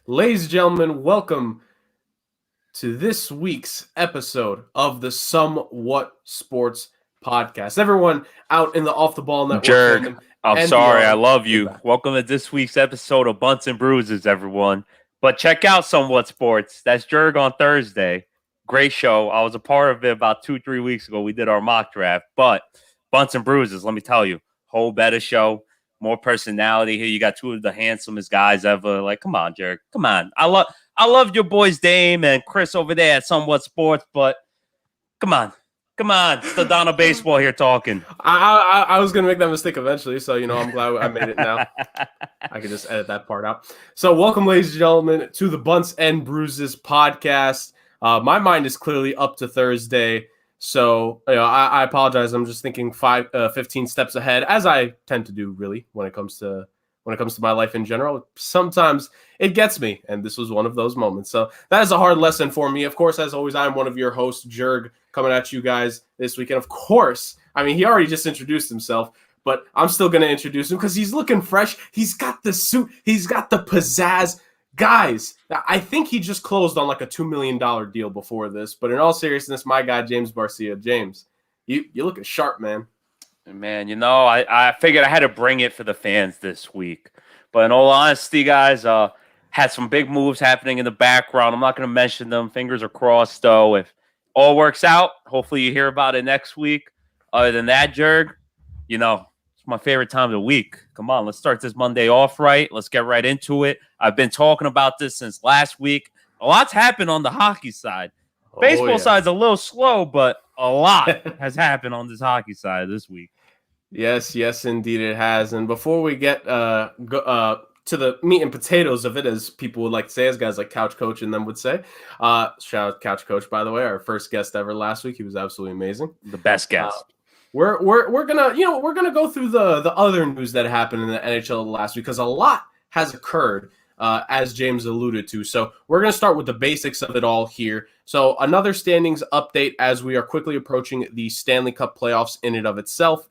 Ladies and gentlemen, welcome to this week's episode of the Somewhat Sports Podcast. Everyone out in the Off the Ball Network Jurg, I'm and sorry. I beyond. love you. Welcome to this week's episode of Bunts and Bruises, everyone. But check out Somewhat Sports. That's Jurg on Thursday. Great show. I was a part of it about 2-3 weeks ago. We did our mock draft. But Bunts and Bruises, let me tell you, whole better show. More personality here. You got two of the handsomest guys ever. Like, come on, Jurg. Come on. I love your boys Dame and Chris over there at Somewhat Sports, but come on. Come on, it's the Donna Baseball here talking. I was going to make that mistake eventually, so, I'm glad I made it now. I can just edit that part out. So welcome, ladies and gentlemen, to the Bunts and Bruises podcast. My mind is clearly up to Thursday, so I apologize. I'm just thinking 15 steps ahead, as I tend to do, really, when it comes to my life in general. Sometimes it gets me, and this was one of those moments. So that is a hard lesson for me. Of course, as always, I'm one of your hosts, Jurg, coming at you guys this weekend. Of course, he already just introduced himself, but I'm still going to introduce him because he's looking fresh. He's got the suit. He's got the pizzazz. Guys, I think he just closed on like a $2 million deal before this. But in all seriousness, my guy, James Barcia. James, you looking sharp, man. Man, I figured I had to bring it for the fans this week. But in all honesty, guys, had some big moves happening in the background. I'm not going to mention them. Fingers are crossed, though. If all works out, hopefully you hear about it next week. Other than that, Jurg, it's my favorite time of the week. Come on, let's start this Monday off right. Let's get right into it. I've been talking about this since last week. A lot's happened on the hockey side. Baseball side's a little slow, but a lot has happened on this hockey side this week. Yes, indeed it has. And before we get to the meat and potatoes of it, as people would like to say, as guys like Couch Coach and them would say, shout out Couch Coach, by the way, our first guest ever last week. He was absolutely amazing. The best guest. We're gonna go through the other news that happened in the NHL last week because a lot has occurred. As James alluded to. So we're going to start with the basics of it all here. So another standings update as we are quickly approaching the Stanley Cup playoffs in and of itself.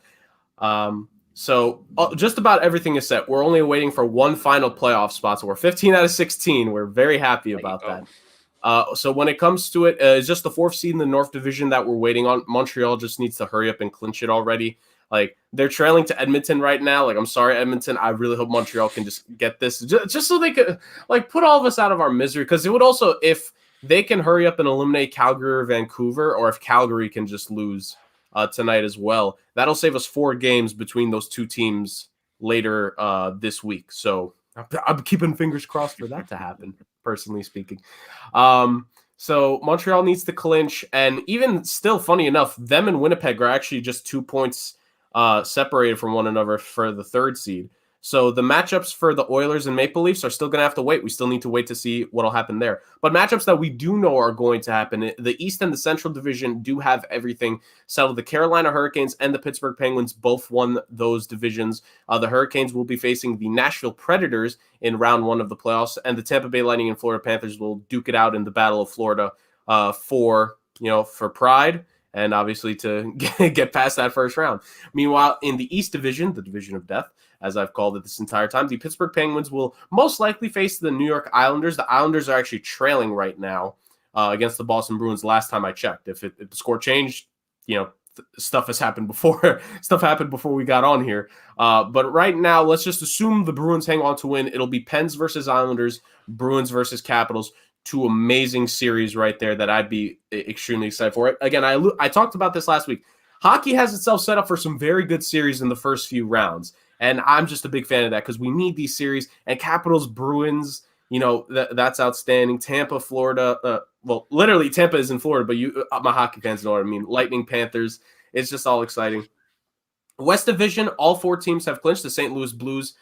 So just about everything is set. We're only waiting for one final playoff spot. So we're 15 out of 16. We're very happy about that. So when it comes to it, it's just the fourth seed in the North Division that we're waiting on. Montreal just needs to hurry up and clinch it already. Like, they're trailing to Edmonton right now. Like, I'm sorry, Edmonton. I really hope Montreal can just get this. Just so they could, put all of us out of our misery. Because it would also, if they can hurry up and eliminate Calgary or Vancouver, or if Calgary can just lose tonight as well, that'll save us 4 games between those two teams later this week. So I'm keeping fingers crossed for that to happen, personally speaking. So Montreal needs to clinch. And even still, funny enough, them and Winnipeg are actually just 2 points separated from one another for the third seed. So the matchups for the Oilers and Maple Leafs are still going to have to wait. We still need to wait to see what will happen there. But matchups that we do know are going to happen, the East and the Central Division do have everything settled. The Carolina Hurricanes and the Pittsburgh Penguins both won those divisions. The Hurricanes will be facing the Nashville Predators in round 1 of the playoffs, and the Tampa Bay Lightning and Florida Panthers will duke it out in the Battle of Florida for pride. And obviously to get past that first round. Meanwhile, in the East Division, the Division of Death, as I've called it this entire time, the Pittsburgh Penguins will most likely face the New York Islanders. The Islanders are actually trailing right now against the Boston Bruins last time I checked. If the score changed, stuff has happened before. Stuff happened before we got on here. But right now, let's just assume the Bruins hang on to win. It'll be Pens versus Islanders, Bruins versus Capitals. 2 amazing series right there that I'd be extremely excited for. Again, I talked about this last week. Hockey has itself set up for some very good series in the first few rounds, and I'm just a big fan of that because we need these series. And Capitals, Bruins, that's outstanding. Tampa, Florida. Well, literally Tampa is in Florida, but my hockey fans know what I mean. Lightning, Panthers. It's just all exciting. West Division, all 4 teams have clinched. The St. Louis Blues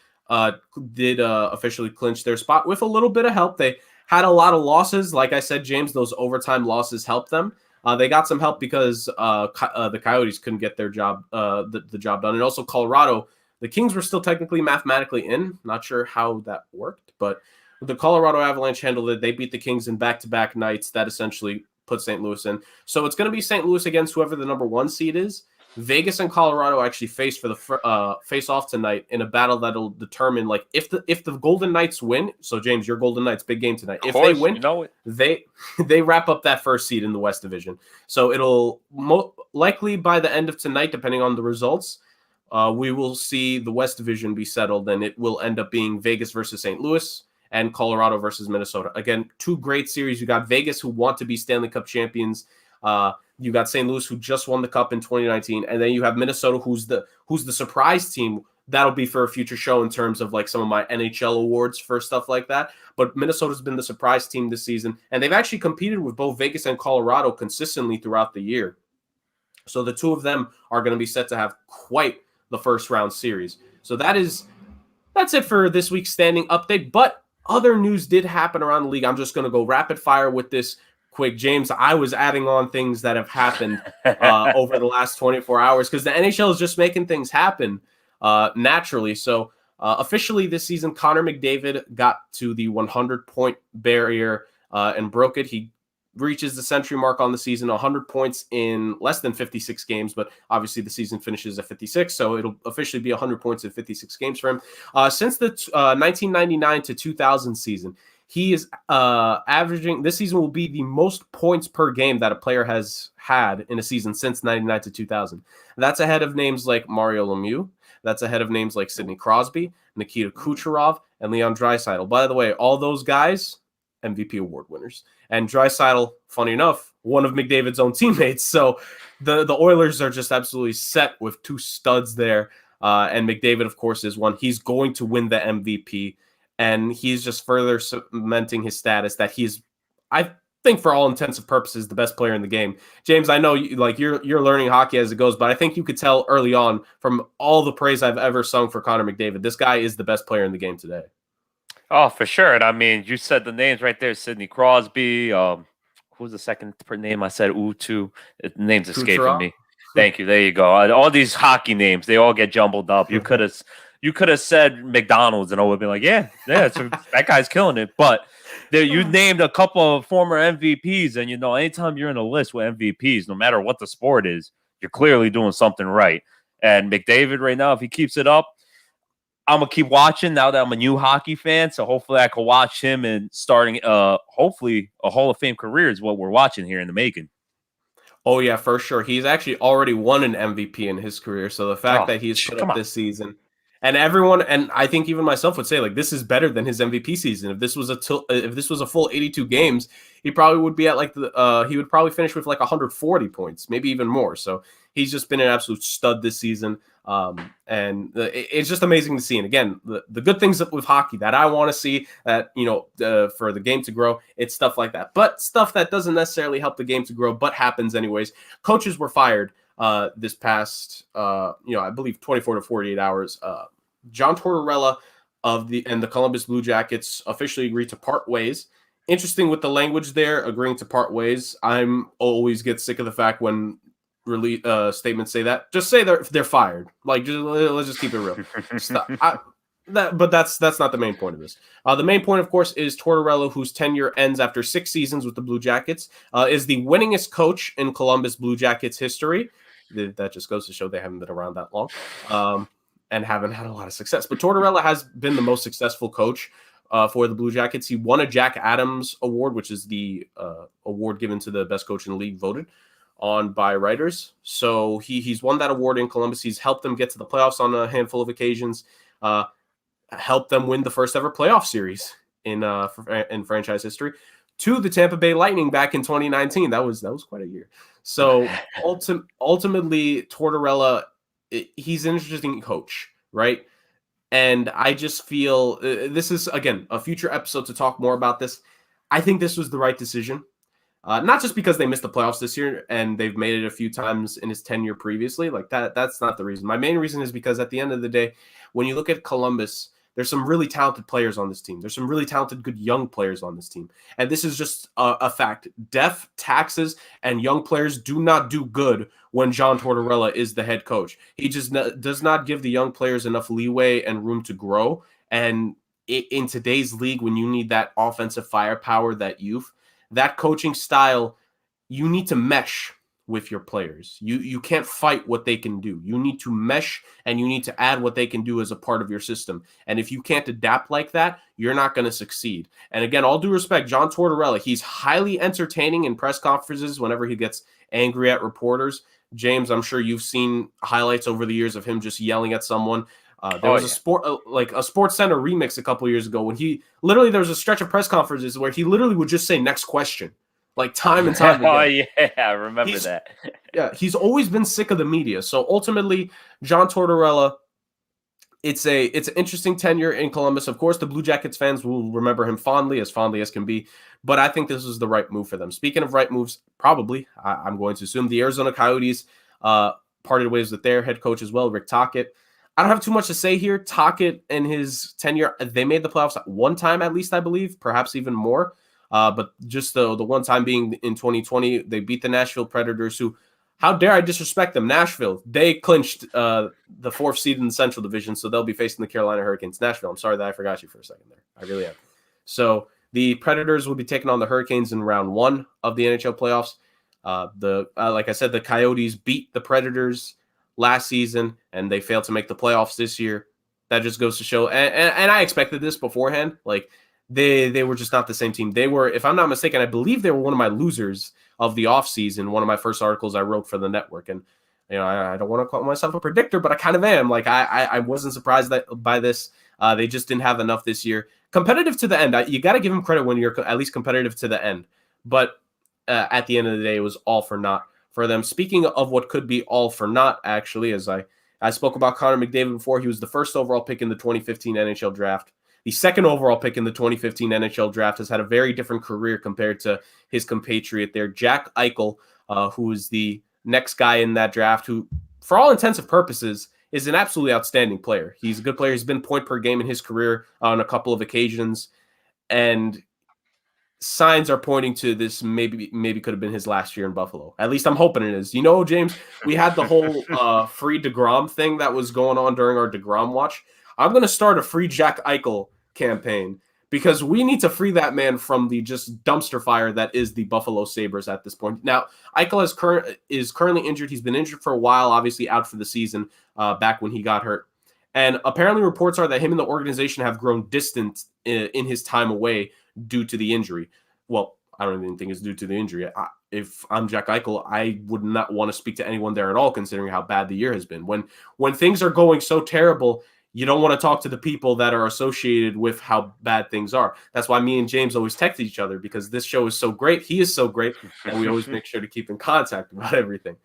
did officially clinch their spot with a little bit of help. They had a lot of losses. Like I said, James, those overtime losses helped them. They got some help because the Coyotes couldn't get their job, the job done. And also Colorado, the Kings were still technically mathematically in. Not sure how that worked, but the Colorado Avalanche handled it. They beat the Kings in back-to-back nights. That essentially put St. Louis in. So it's going to be St. Louis against whoever the number 1 seed is. Vegas and Colorado actually face for the face off tonight in a battle that'll determine like if the Golden Knights win. So James, your Golden Knights, big game tonight. If they win, you know it. they wrap up that first seed in the West Division. So it'll likely by the end of tonight, depending on the results, we will see the West Division be settled, and it will end up being Vegas versus St. Louis and Colorado versus Minnesota. Again, two great series. You got Vegas, who want to be Stanley Cup champions. You got St. Louis, who just won the Cup in 2019, and then you have Minnesota, who's the surprise team. That'll be for a future show in terms of like some of my NHL awards for stuff like that. But Minnesota's been the surprise team this season, and they've actually competed with both Vegas and Colorado consistently throughout the year. So the two of them are going to be set to have quite the first round series. So that's it for this week's standing update. But other news did happen around the league. I'm just going to go rapid fire with this quick. James, I was adding on things that have happened over the last 24 hours because the NHL is just making things happen naturally. So officially this season, Connor McDavid got to the 100-point barrier and broke it. He reaches the century mark on the season, 100 points in less than 56 games, but obviously the season finishes at 56, so it'll officially be 100 points in 56 games for him. Since the 1999 to 2000 season, he is averaging, this season will be the most points per game that a player has had in a season since 99 to 2000. That's ahead of names like Mario Lemieux. That's ahead of names like Sidney Crosby, Nikita Kucherov, and Leon Draisaitl. By the way, all those guys, MVP award winners. And Draisaitl, funny enough, one of McDavid's own teammates. So the Oilers are just absolutely set with two studs there. And McDavid, of course, is one. He's going to win the MVP. And he's just further cementing his status that he's, I think for all intents and purposes, the best player in the game. James, I know you're learning hockey as it goes, but I think you could tell early on from all the praise I've ever sung for Connor McDavid, this guy is the best player in the game today. Oh, for sure. And I mean, you said the names right there. Sidney Crosby. Who's the second name I said? The name's escaping me. Thank you. There you go. All these hockey names, they all get jumbled up. You could have said McDonald's and I would have been like, yeah, so that guy's killing it. But you named a couple of former MVPs, and anytime you're in a list with MVPs, no matter what the sport is, you're clearly doing something right. And McDavid right now, if he keeps it up, I'm going to keep watching now that I'm a new hockey fan. So hopefully I can watch him and starting, hopefully a Hall of Fame career is what we're watching here in the making. Oh, yeah, for sure. He's actually already won an MVP in his career. So the fact that he's put up this season, and everyone, and I think even myself would say, like, this is better than his MVP season. If this was a full 82 games, he probably would be at he would probably finish with like 140 points, maybe even more. So he's just been an absolute stud this season. And it's just amazing to see. And again, the good things with hockey that I want to see, that for the game to grow, it's stuff like that. But stuff that doesn't necessarily help the game to grow, but happens anyways. Coaches were fired this past, I believe 24 to 48 hours. John Tortorella and the Columbus Blue Jackets officially agreed to part ways. Interesting with the language there, agreeing to part ways. I'm always get sick of the fact when statements say that. Just say they're fired. Like, let's just keep it real. But that's not the main point of this. The main point, of course, is Tortorella, whose tenure ends after 6 seasons with the Blue Jackets, is the winningest coach in Columbus Blue Jackets history. That just goes to show they haven't been around that long and haven't had a lot of success. But Tortorella has been the most successful coach for the Blue Jackets. He won a Jack Adams Award, which is the award given to the best coach in the league, voted on by writers. So he's won that award in Columbus. He's helped them get to the playoffs on a handful of occasions, helped them win the first ever playoff series in franchise history to the Tampa Bay Lightning back in 2019. That was quite a year. So ultimately, Tortorella, he's an interesting coach, right? And I just feel this is, again, a future episode to talk more about this. I think this was the right decision. Not just because they missed the playoffs this year and they've made it a few times in his tenure previously. Like that's not the reason. My main reason is because at the end of the day, when you look at Columbus, there's some really talented players on this team. There's some really talented, good young players on this team. And this is just a fact. Death, taxes, and young players do not do good when John Tortorella is the head coach. He just does not give the young players enough leeway and room to grow. And in today's league, when you need that offensive firepower, that youth, that coaching style, you need to mesh with your players. You can't fight what they can do. You need to mesh and you need to add what they can do as a part of your system. And if you can't adapt like that, you're not going to succeed. And again, all due respect, John Tortorella, he's highly entertaining in press conferences whenever he gets angry at reporters. James, I'm sure you've seen highlights over the years of him just yelling at someone. There was a Sports Center remix a couple years ago when there was a stretch of press conferences where he literally would just say next question, like time and time again. Oh yeah, I remember that. Yeah, he's always been sick of the media. So ultimately, John Tortorella, it's an interesting tenure in Columbus. Of course, the Blue Jackets fans will remember him fondly as can be. But I think this was the right move for them. Speaking of right moves, probably, I'm going to assume the Arizona Coyotes parted ways with their head coach as well, Rick Tocchet. I don't have too much to say here. Tocchet and his tenure, they made the playoffs one time at least, I believe, perhaps even more. But just the one time being in 2020, they beat the Nashville Predators, who, how dare I disrespect them? Nashville, they clinched the 4th seed in the Central Division, so they'll be facing the Carolina Hurricanes. Nashville, I'm sorry that I forgot you for a second there. I really am. So the Predators will be taking on the Hurricanes in round 1 of the NHL playoffs. Like I said, the Coyotes beat the Predators last season, and they failed to make the playoffs this year. That just goes to show, and I expected this beforehand. Like they were just not the same team. They were, if I'm not mistaken, I believe they were one of my losers of the offseason. One of my first articles I wrote for the network, and I don't want to call myself a predictor, but I kind of am. Like I wasn't surprised by this. They just didn't have enough this year. Competitive to the end. You got to give them credit when you're at least competitive to the end. But at the end of the day, it was all for naught for them. Speaking of what could be all for naught, actually, as I spoke about Connor McDavid before, he was the first overall pick in the 2015 NHL draft. The second overall pick in the 2015 NHL draft has had a very different career compared to his compatriot there, Jack Eichel, who is the next guy in that draft, who, for all intents and purposes, is an absolutely outstanding player. He's a good player. He's been point per game in his career on a couple of occasions, and signs are pointing to this maybe could have been his last year in Buffalo. At least I'm hoping it is. James, we had the whole free DeGrom thing that was going on during our DeGrom watch. I'm going to start a free Jack Eichel campaign because we need to free that man from the just dumpster fire that is the Buffalo Sabres at this point. Now, Eichel is currently injured. He's been injured for a while, obviously out for the season back when he got hurt. And apparently reports are that him and the organization have grown distant in his time away due to the injury. Well, I don't even think it's due to the injury. If I'm Jack Eichel, I would not want to speak to anyone there at all, considering how bad the year has been. When things are going so terrible, you don't want to talk to the people that are associated with how bad things are. That's why me and James always text each other, because this show is so great. He is so great, and we always make sure to keep in contact about everything.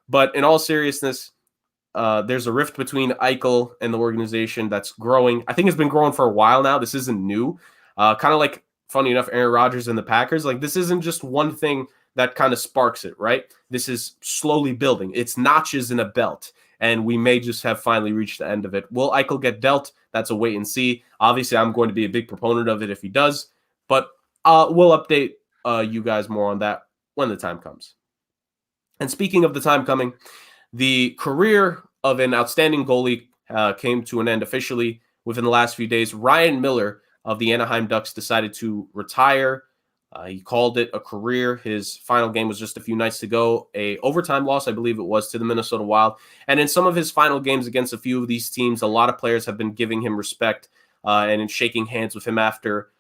But in all seriousness, there's a rift between Eichel and the organization that's growing. I think it's been growing for a while now. This isn't new. Kind of like, funny enough, Aaron Rodgers and the Packers. Like, this isn't just one thing that kind of sparks it, right? This is slowly building. It's notches in a belt, and we may just have finally reached the end of it. Will Eichel get dealt? That's a wait and see. Obviously, I'm going to be a big proponent of it if he does, but we'll update you guys more on that when the time comes. And speaking of the time coming, the career of an outstanding goalie came to an end officially within the last few days. Ryan Miller of the Anaheim Ducks decided to retire. He called it a career. His final game was just a few nights ago, a overtime loss, I believe it was, to the Minnesota Wild. And in some of his final games against a few of these teams, a lot of players have been giving him respect and in shaking hands with him after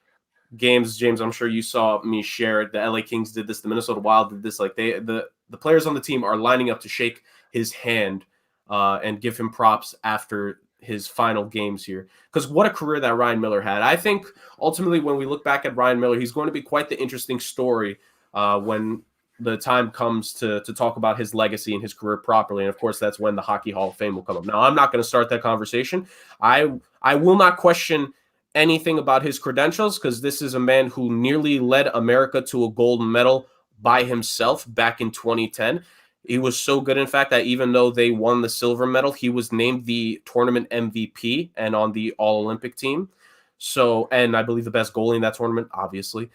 games. James, I'm sure you saw me share it. The LA Kings did this. The Minnesota Wild did this. Like the players on the team are lining up to shake his hand and give him props after his final games here, because what a career that Ryan Miller had. I think ultimately when we look back at Ryan Miller, he's going to be quite the interesting story when the time comes to talk about his legacy and his career properly. And of course, that's when the Hockey Hall of Fame will come up. Now, I'm not going to start that conversation. I will not question anything about his credentials, because this is a man who nearly led America to a gold medal by himself back in 2010. He was so good, in fact, that even though they won the silver medal, he was named the tournament MVP and on the All-Olympic team. So, and I believe the best goalie in that tournament, obviously.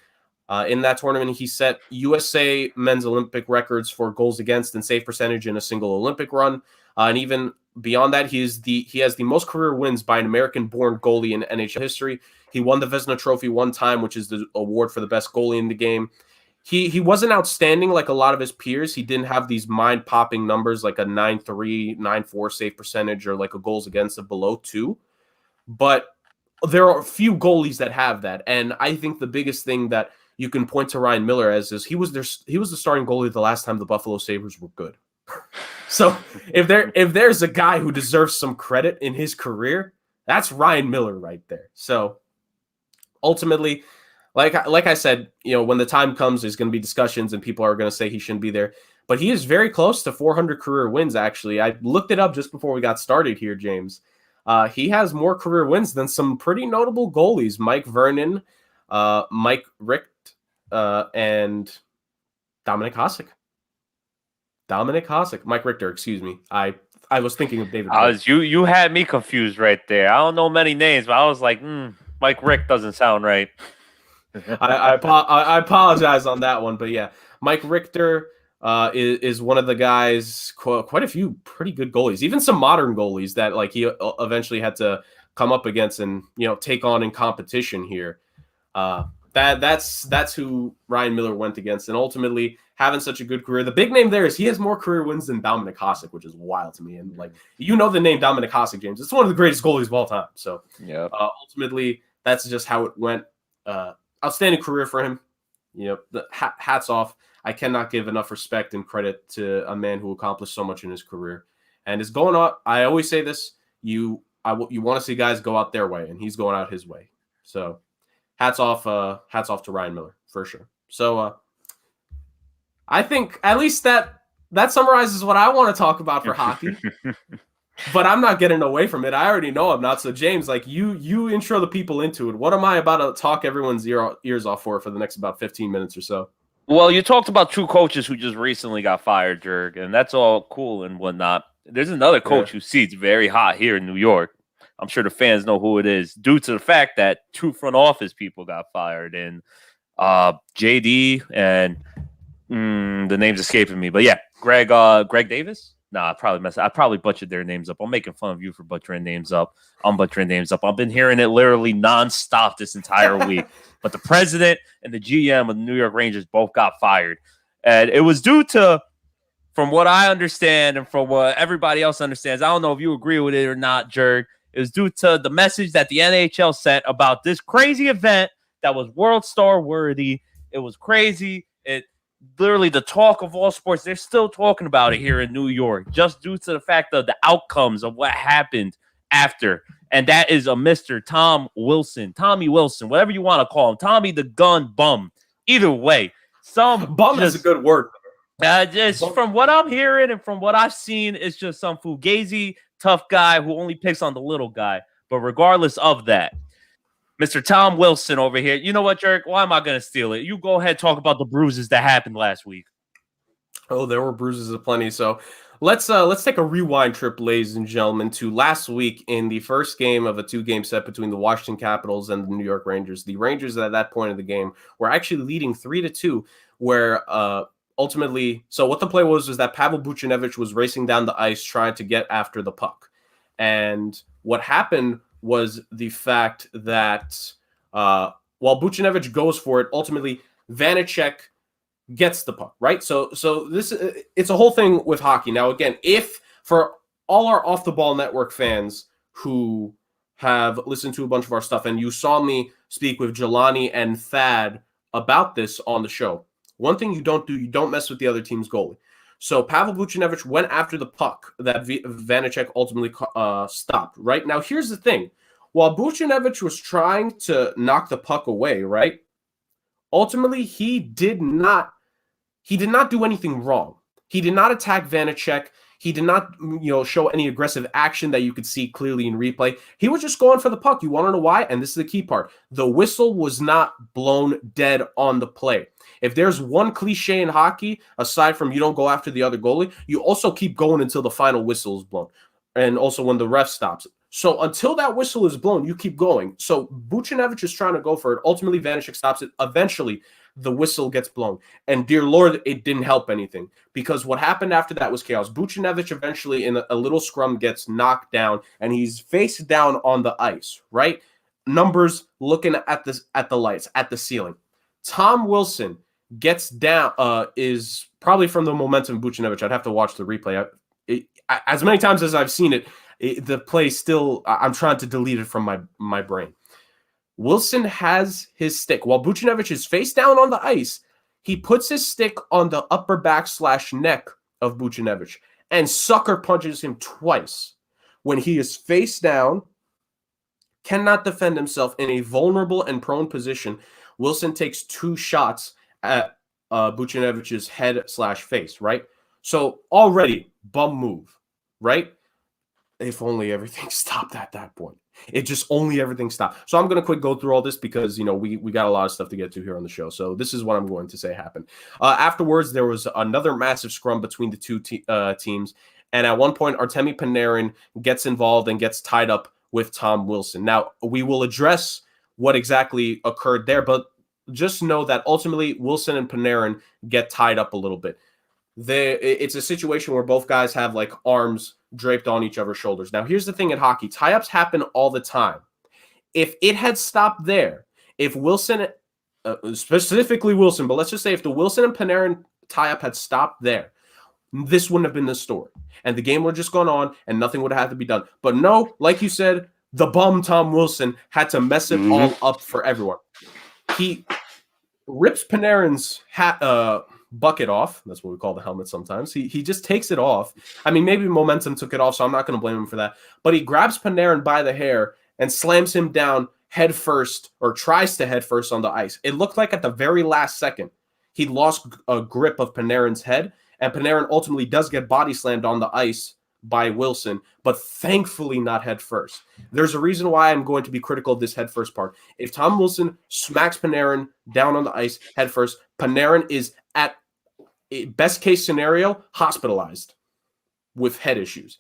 In that tournament, he set USA men's Olympic records for goals against and save percentage in a single Olympic run. And even beyond that, he has the most career wins by an American-born goalie in NHL history. He won the Vezina Trophy one time, which is the award for the best goalie in the game. he wasn't outstanding like a lot of his peers. He didn't have these mind-popping numbers like a 9.3, 9.4 save percentage or like a goals against of below 2. But there are a few goalies that have that. And I think the biggest thing that you can point to Ryan Miller as is he was the starting goalie the last time the Buffalo Sabres were good. So if there's a guy who deserves some credit in his career, that's Ryan Miller right there. So ultimately, like I said, when the time comes, there's going to be discussions and people are going to say he shouldn't be there. But he is very close to 400 career wins, actually. I looked it up just before we got started here, James. He has more career wins than some pretty notable goalies. Mike Vernon, Mike Richter, and Dominic Hasek. Mike Richter, excuse me. I was thinking of David. You had me confused right there. I don't know many names, but I was like, Mike Rick doesn't sound right. I apologize on that one, but yeah, Mike Richter is one of the guys. Quite a few pretty good goalies, even some modern goalies that like he eventually had to come up against and take on in competition here. That's who Ryan Miller went against, and ultimately having such a good career. The big name there is he has more career wins than Dominic Hasek, which is wild to me. And like the name Dominic Hasek, James. It's one of the greatest goalies of all time. So yeah, ultimately that's just how it went. Outstanding career for him. Hats off. I cannot give enough respect and credit to a man who accomplished so much in his career and is going out. I always say this: you want to see guys go out their way, and he's going out his way. So hats off to Ryan Miller for sure. So I think at least that summarizes what I want to talk about for hockey. But I'm not getting away from it. I already know I'm not. So James, like you intro the people into it. What am I about to talk everyone's ears off for the next about 15 minutes or so? Well, you talked about 2 coaches who just recently got fired, Jurg, and that's all cool and whatnot. There's another coach who seats very hot here in New York. I'm sure the fans know who it is due to the fact that 2 front office people got fired, and JD and the name's escaping me, but yeah, Greg Davis. Nah, I probably butchered their names up. I'm making fun of you for butchering names up. I'm butchering names up. I've been hearing it literally nonstop this entire week. But the president and the GM of the New York Rangers both got fired. And it was due to, from what I understand and from what everybody else understands, I don't know if you agree with it or not, Jurg, it was due to the message that the NHL sent about this crazy event that was World Star worthy. It was crazy. Literally the talk of all sports. They're still talking about it here in New York just due to the fact of the outcomes of what happened after. And that is a Mr. Tommy Wilson, whatever you want to call him. Tommy the Gun Bum. Either way. Bum is a good word. From what I'm hearing and from what I've seen, it's just some fugazi, tough guy who only picks on the little guy. But regardless of that, Mr. Tom Wilson over here. You know what, Jurg? Why am I going to steal it? You go ahead, talk about the bruises that happened last week. Oh, there were bruises aplenty. So let's take a rewind trip, ladies and gentlemen, to last week in the first game of a 2-game set between the Washington Capitals and the New York Rangers. The Rangers at that point of the game were actually leading 3-2, where ultimately, so what the play was that Pavel Buchnevich was racing down the ice trying to get after the puck. And what happened was the fact that while Buchnevich goes for it, ultimately Vanacek gets the puck, right? So this it's a whole thing with hockey. Now, again, if for all our Off the Ball Network fans who have listened to a bunch of our stuff and you saw me speak with Jelani and Thad about this on the show, one thing you don't mess with the other team's goalie. So Pavel Buchnevich went after the puck that Vanacek ultimately stopped, right? Now, here's the thing. While Buchnevich was trying to knock the puck away, right? Ultimately, he did not do anything wrong. He did not attack Vanacek. He did not, show any aggressive action that you could see clearly in replay. He was just going for the puck. You want to know why? And this is the key part. The whistle was not blown dead on the play. If there's one cliche in hockey, aside from you don't go after the other goalie, you also keep going until the final whistle is blown. And also when the ref stops it. So until that whistle is blown, you keep going. So Buchnevich is trying to go for it. Ultimately, Vanacek stops it. Eventually, the whistle gets blown. And dear Lord, it didn't help anything. Because what happened after that was chaos. Buchnevich eventually, in a little scrum, gets knocked down. And he's face down on the ice, right? Numbers looking at the lights, at the ceiling. Tom Wilson gets down, is probably from the momentum of Buchnevich. I'd have to watch the replay. As many times as I've seen it, the play still, I'm trying to delete it from my brain. Wilson has his stick. While Buchnevich is face down on the ice, he puts his stick on the upper back / neck of Buchnevich and sucker punches him twice. When he is face down, cannot defend himself in a vulnerable and prone position, Wilson takes 2 shots at Buchnevich's head / face, right? So already, bum move, right? If only everything stopped at that point. It just only everything stopped. So I'm going to go through all this because, we got a lot of stuff to get to here on the show. So this is what I'm going to say happened. Afterwards, there was another massive scrum between the two teams. And at one point, Artemi Panarin gets involved and gets tied up with Tom Wilson. Now, we will address what exactly occurred there, but just know that ultimately Wilson and Panarin get tied up a little bit. It's a situation where both guys have like arms draped on each other's shoulders. Now, here's the thing in hockey. Tie-ups happen all the time. If it had stopped there, if Wilson, specifically Wilson, but let's just say if the Wilson and Panarin tie-up had stopped there, this wouldn't have been the story. And the game would have just gone on and nothing would have had to be done. But no, like you said, the bum Tom Wilson had to mess it all up for everyone. He rips Panarin's bucket off. That's what we call the helmet sometimes. He just takes it off. I mean, maybe momentum took it off, so I'm not going to blame him for that. But he grabs Panarin by the hair and slams him down head first, or tries to head first on the ice. It looked like at the very last second, he lost a grip of Panarin's head, and Panarin ultimately does get body slammed on the ice by Wilson, but thankfully not head first. There's a reason why I'm going to be critical of this head first part. If Tom Wilson smacks Panarin down on the ice head first, Panarin is at best case scenario hospitalized with head issues.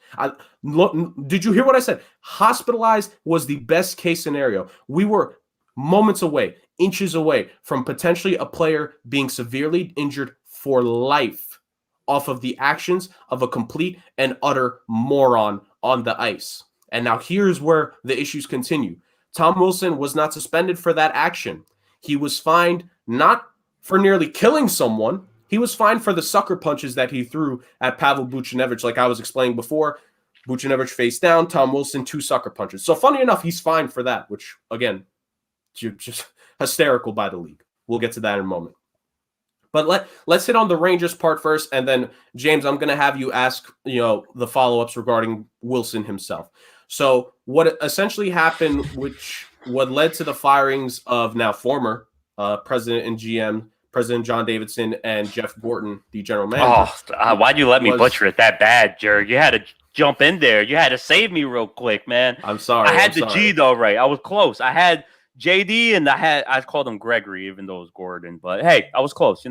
Did you hear what I said? Hospitalized was the best case scenario. We were moments away, inches away from potentially a player being severely injured for life off of the actions of a complete and utter moron on the ice. And now here's where the issues continue. Tom Wilson was not suspended for that action. He was fined not for nearly killing someone. He was fined for the sucker punches that he threw at Pavel Buchnevich, like I was explaining before. Buchnevich face down, Tom Wilson 2 sucker punches. So funny enough, he's fined for that, which, again, just hysterical by the league. We'll get to that in a moment. But let's hit on the Rangers part first, and then, James, I'm going to have you ask, the follow-ups regarding Wilson himself. So what essentially happened, what led to the firings of now former president and GM, President John Davidson, and Jeff Gorton, the general manager. Why'd you let me butcher it that bad, Jurg? You had to jump in there. You had to save me real quick, man. I'm sorry. I had the G, though, right. I was close. I had JD, and I called him Gregory, even though it was Gordon. But hey, I was close,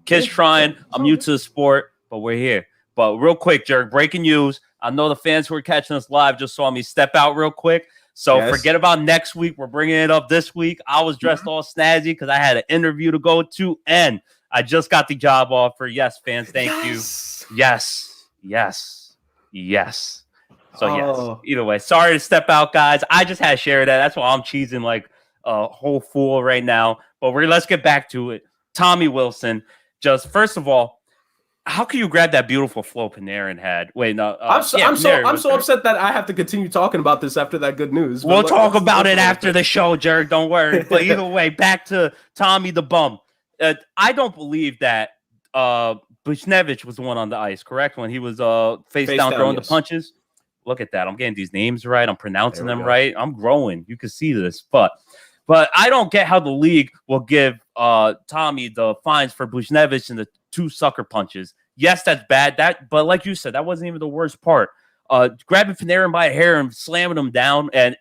Kids trying. I'm new to the sport, but we're here. But real quick, Jurg, breaking news. I know the fans who are catching us live just saw me step out real quick. So Forget about next week. We're bringing it up this week. I was dressed all snazzy because I had an interview to go to, and I just got the job offer. Yes, fans, thank you. Yes. So, yes. Either way, sorry to step out, guys. I just had to share that. That's why I'm cheesing like a whole fool right now. But let's get back to it. Tommy Wilson, just first of all, how can you grab that beautiful flow Panarin had? Wait, no. I'm so upset that I have to continue talking about this after that good news. We'll talk about it after the show, Jurg. Don't worry. But either way, back to Tommy the Bum. I don't believe that Buchnevich was the one on the ice, correct? When he was face down throwing the punches. Look at that. I'm getting these names right. I'm pronouncing them right. I'm growing. You can see this. But I don't get how the league will give Tommy the fines for Buchnevich and the 2 sucker punches. Yes, that's bad. But like you said, that wasn't even the worst part. Grabbing Panarin by a hair and slamming him down, and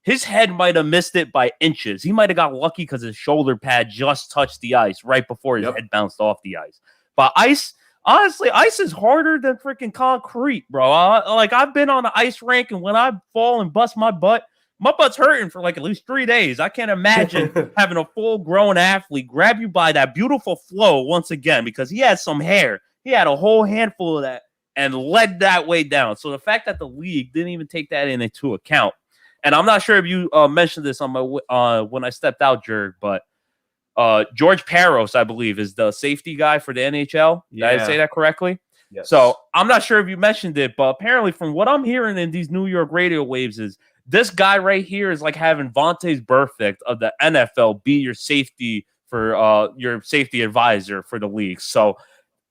his head might have missed it by inches. He might have got lucky because his shoulder pad just touched the ice right before his head bounced off the ice. But ice, honestly, ice is harder than freaking concrete, bro. I've been on the ice rink, and when I fall and bust my butt's hurting for like at least 3 days. I can't imagine having a full-grown athlete grab you by that beautiful flow once again, because he had some hair. He had a whole handful of that and led that way down. So the fact that the league didn't even take that into account, and I'm not sure if you mentioned this on my when I stepped out, Jurg, but George Peros, I believe, is the safety guy for the NHL. Did I say that correctly? Yes. So I'm not sure if you mentioned it, but apparently from what I'm hearing in these New York radio waves is this guy right here is like having Vontae's Perfect of the NFL be your safety for your safety advisor for the league. So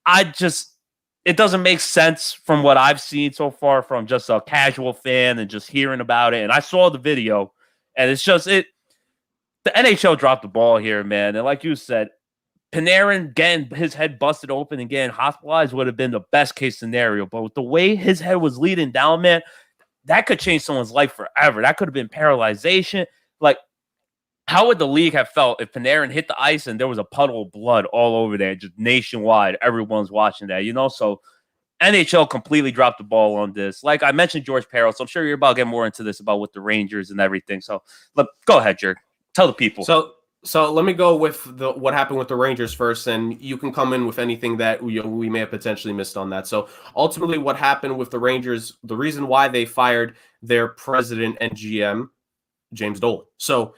it doesn't make sense from what I've seen so far from just a casual fan and just hearing about it. And I saw the video, and it's just the NHL dropped the ball here, man. And like you said, Panarin getting his head busted open and getting hospitalized would have been the best case scenario. But with the way his head was leading down, man, that could change someone's life forever. That could have been paralyzation. Like, how would the league have felt if Panarin hit the ice and there was a puddle of blood all over there, just nationwide? Everyone's watching that, So NHL completely dropped the ball on this. Like I mentioned, George Peros. I'm sure you're about to get more into this about with the Rangers and everything. So go ahead, Jurg. Tell the people. So let me go with what happened with the Rangers first, and you can come in with anything that we may have potentially missed on that. So ultimately what happened with the Rangers, the reason why they fired their president and GM, James Dolan. So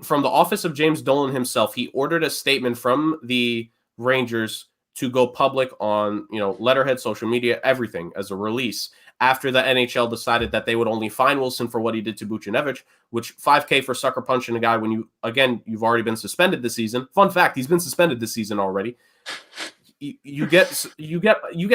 from the office of James Dolan himself, he ordered a statement from the Rangers to go public on, letterhead, social media, everything as a release after the NHL decided that they would only fine Wilson for what he did to Buchnevich, which $5,000 for sucker punching a guy when you've already been suspended this season. Fun fact, he's been suspended this season already. You get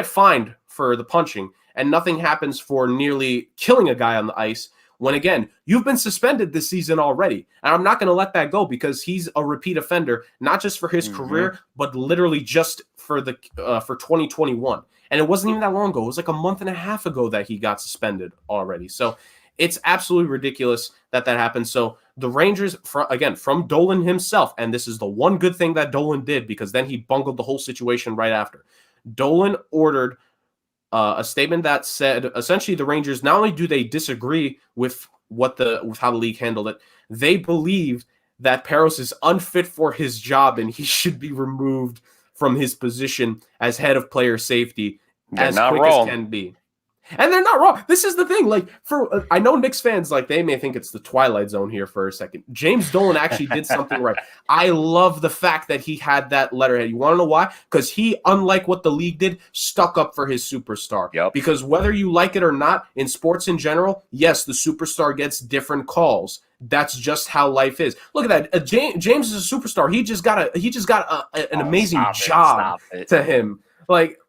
fined for the punching, and nothing happens for nearly killing a guy on the ice when, again, you've been suspended this season already. And I'm not going to let that go because he's a repeat offender, not just for his career, but literally just for 2021. And it wasn't even that long ago. It was like a month and a half ago that he got suspended already. So it's absolutely ridiculous that happened. So the Rangers, from Dolan himself, and this is the one good thing that Dolan did because then he bungled the whole situation right after. Dolan ordered a statement that said, essentially, the Rangers, not only do they disagree with how the league handled it, they believe that Peros is unfit for his job and he should be removed from his position as head of player safety as quick as can be. And they're not wrong. This is the thing. Like, I know Knicks fans, like, they may think it's the Twilight Zone here for a second. James Dolan actually did something right. I love the fact that he had that letterhead. You want to know why? Because he, unlike what the league did, stuck up for his superstar. Yep. Because whether you like it or not, in sports in general, yes, the superstar gets different calls. That's just how life is. Look at that. James is a superstar. He just got an amazing job to him.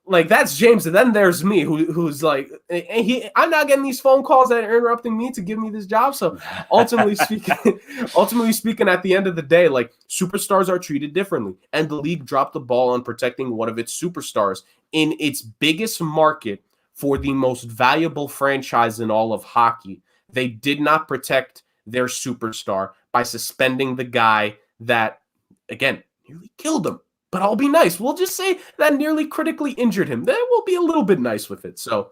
Like that's James, and then there's me, who's like, I'm not getting these phone calls that are interrupting me to give me this job. So ultimately speaking, at the end of the day, like, superstars are treated differently, and the league dropped the ball on protecting one of its superstars in its biggest market for the most valuable franchise in all of hockey. They did not protect their superstar by suspending the guy that, again, nearly killed him. But I'll be nice. We'll just say that nearly critically injured him. Then we'll be a little bit nice with it. So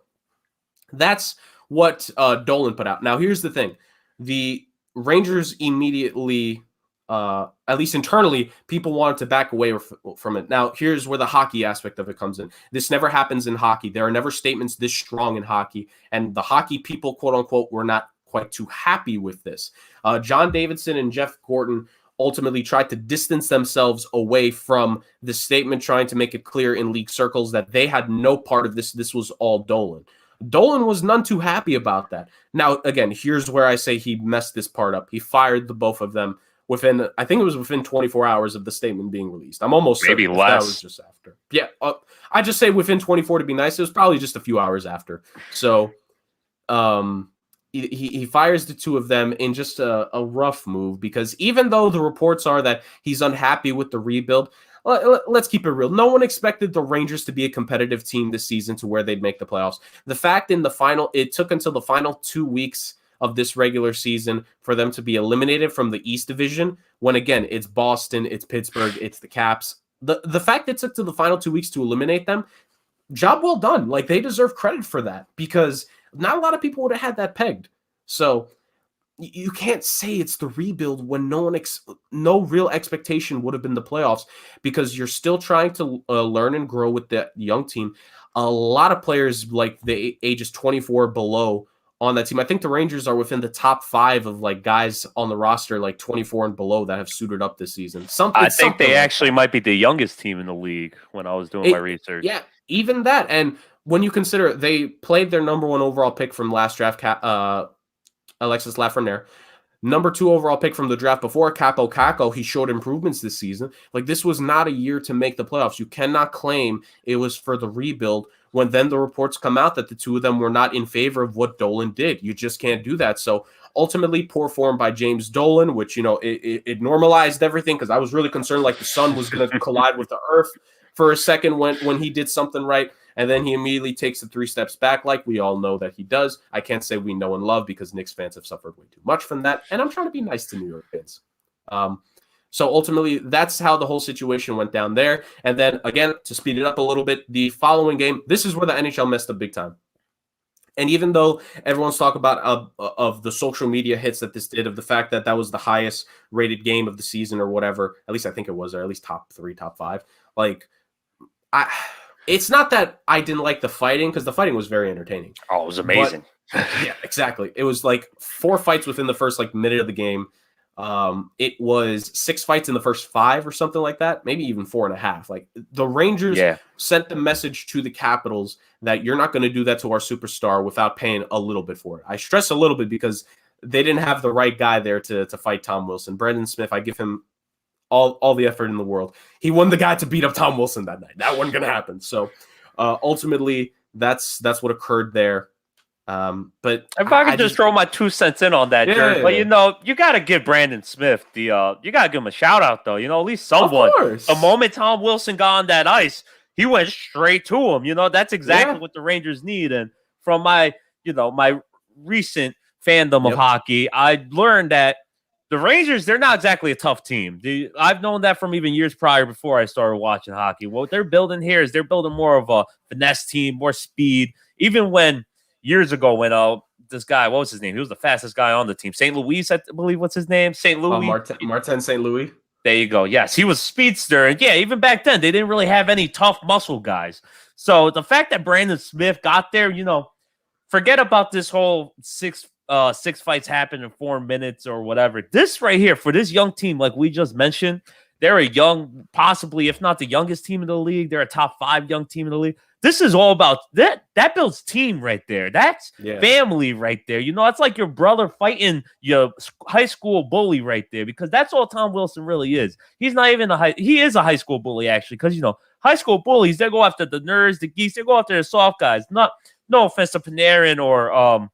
that's what Dolan put out. Now, here's the thing. The Rangers immediately, at least internally, people wanted to back away from it. Now, here's where the hockey aspect of it comes in. This never happens in hockey. There are never statements this strong in hockey. And the hockey people, quote unquote, were not quite too happy with this. John Davidson and Jeff Gorton ultimately tried to distance themselves away from the statement, trying to make it clear in league circles that they had no part of this. This was all Dolan. Dolan was none too happy about that. Now, again, here's where I say he messed this part up. He fired the both of them within 24 hours of the statement being released. I'm almost maybe certain less. That was just after. Yeah, I just say within 24 to be nice. It was probably just a few hours after. So, He fires the two of them in just a rough move, because even though the reports are that he's unhappy with the rebuild, let's keep it real. No one expected the Rangers to be a competitive team this season to where they'd make the playoffs. The fact it took until the final 2 weeks of this regular season for them to be eliminated from the East Division, when, again, it's Boston, it's Pittsburgh, it's the Caps. The fact it took to the final 2 weeks to eliminate them, job well done. Like, they deserve credit for that, because not a lot of people would have had that pegged. So you can't say it's the rebuild when no real expectation would have been the playoffs, because you're still trying to learn and grow with that young team. A lot of players, like the ages 24 below, on that team. I think the Rangers are within the top 5 of like guys on the roster, like 24 and below, that have suited up this season. I think they actually might be the youngest team in the league when I was doing my research. Yeah, even that. And when you consider they played their number 1 overall pick from last draft, Alexis Lafreniere. Number 2 overall pick from the draft before, Capo Caco, he showed improvements this season. Like, this was not a year to make the playoffs. You cannot claim it was for the rebuild when then the reports come out that the two of them were not in favor of what Dolan did. You just can't do that. So ultimately, poor form by James Dolan, which, it normalized everything, because I was really concerned like the sun was going to collide with the earth for a second when he did something right. And then he immediately takes the 3 steps back, like we all know that he does. I can't say we know and love, because Knicks fans have suffered way too much from that. And I'm trying to be nice to New York fans. So ultimately, that's how the whole situation went down there. And then, again, to speed it up a little bit, the following game, this is where the NHL messed up big time. And even though everyone's talking about of the social media hits that this did, of the fact that was the highest rated game of the season or whatever, at least I think it was, or at least top 3, top 5, it's not that I didn't like the fighting, because the fighting was very entertaining. Oh, it was amazing. But, yeah, exactly. It was like 4 fights within the first minute of the game. It was 6 fights in the first 5 or something like that, maybe even 4.5. Like, the Rangers sent the message to the Capitals that you're not going to do that to our superstar without paying a little bit for it. I stress a little bit because they didn't have the right guy there to fight Tom Wilson. Brendan Smith, I give him all the effort in the world. He won the guy to beat up Tom Wilson that night. That wasn't going to happen. So ultimately, that's what occurred there. But if I could just throw my 2 cents in on that, Jurg, but you got to give Brandon Smith you got to give him a shout out though. At least someone. The moment Tom Wilson got on that ice, he went straight to him. That's exactly what the Rangers need. And from my my recent fandom of hockey, I learned that the Rangers, they're not exactly a tough team. I've known that from even years prior before I started watching hockey. What they're building here is they're building more of a finesse team, more speed. Even when years ago, when this guy, what was his name? He was the fastest guy on the team. St. Louis, I believe, what's his name? St. Louis. Martin St. Louis. There you go. Yes, he was a speedster. And yeah, even back then, they didn't really have any tough muscle guys. So the fact that Brandon Smith got there, forget about this whole 6 fights happen in 4 minutes or whatever. This right here, for this young team, like we just mentioned, they're a young, possibly, if not the youngest team in the league. They're a top 5 young team in the league. This is all about that. That builds team right there. That's family right there. It's like your brother fighting your high school bully right there, because that's all Tom Wilson really is. He's not even he is a high school bully, actually, because, high school bullies, they go after the nerds, the geeks, they go after the soft guys. No offense to Panarin or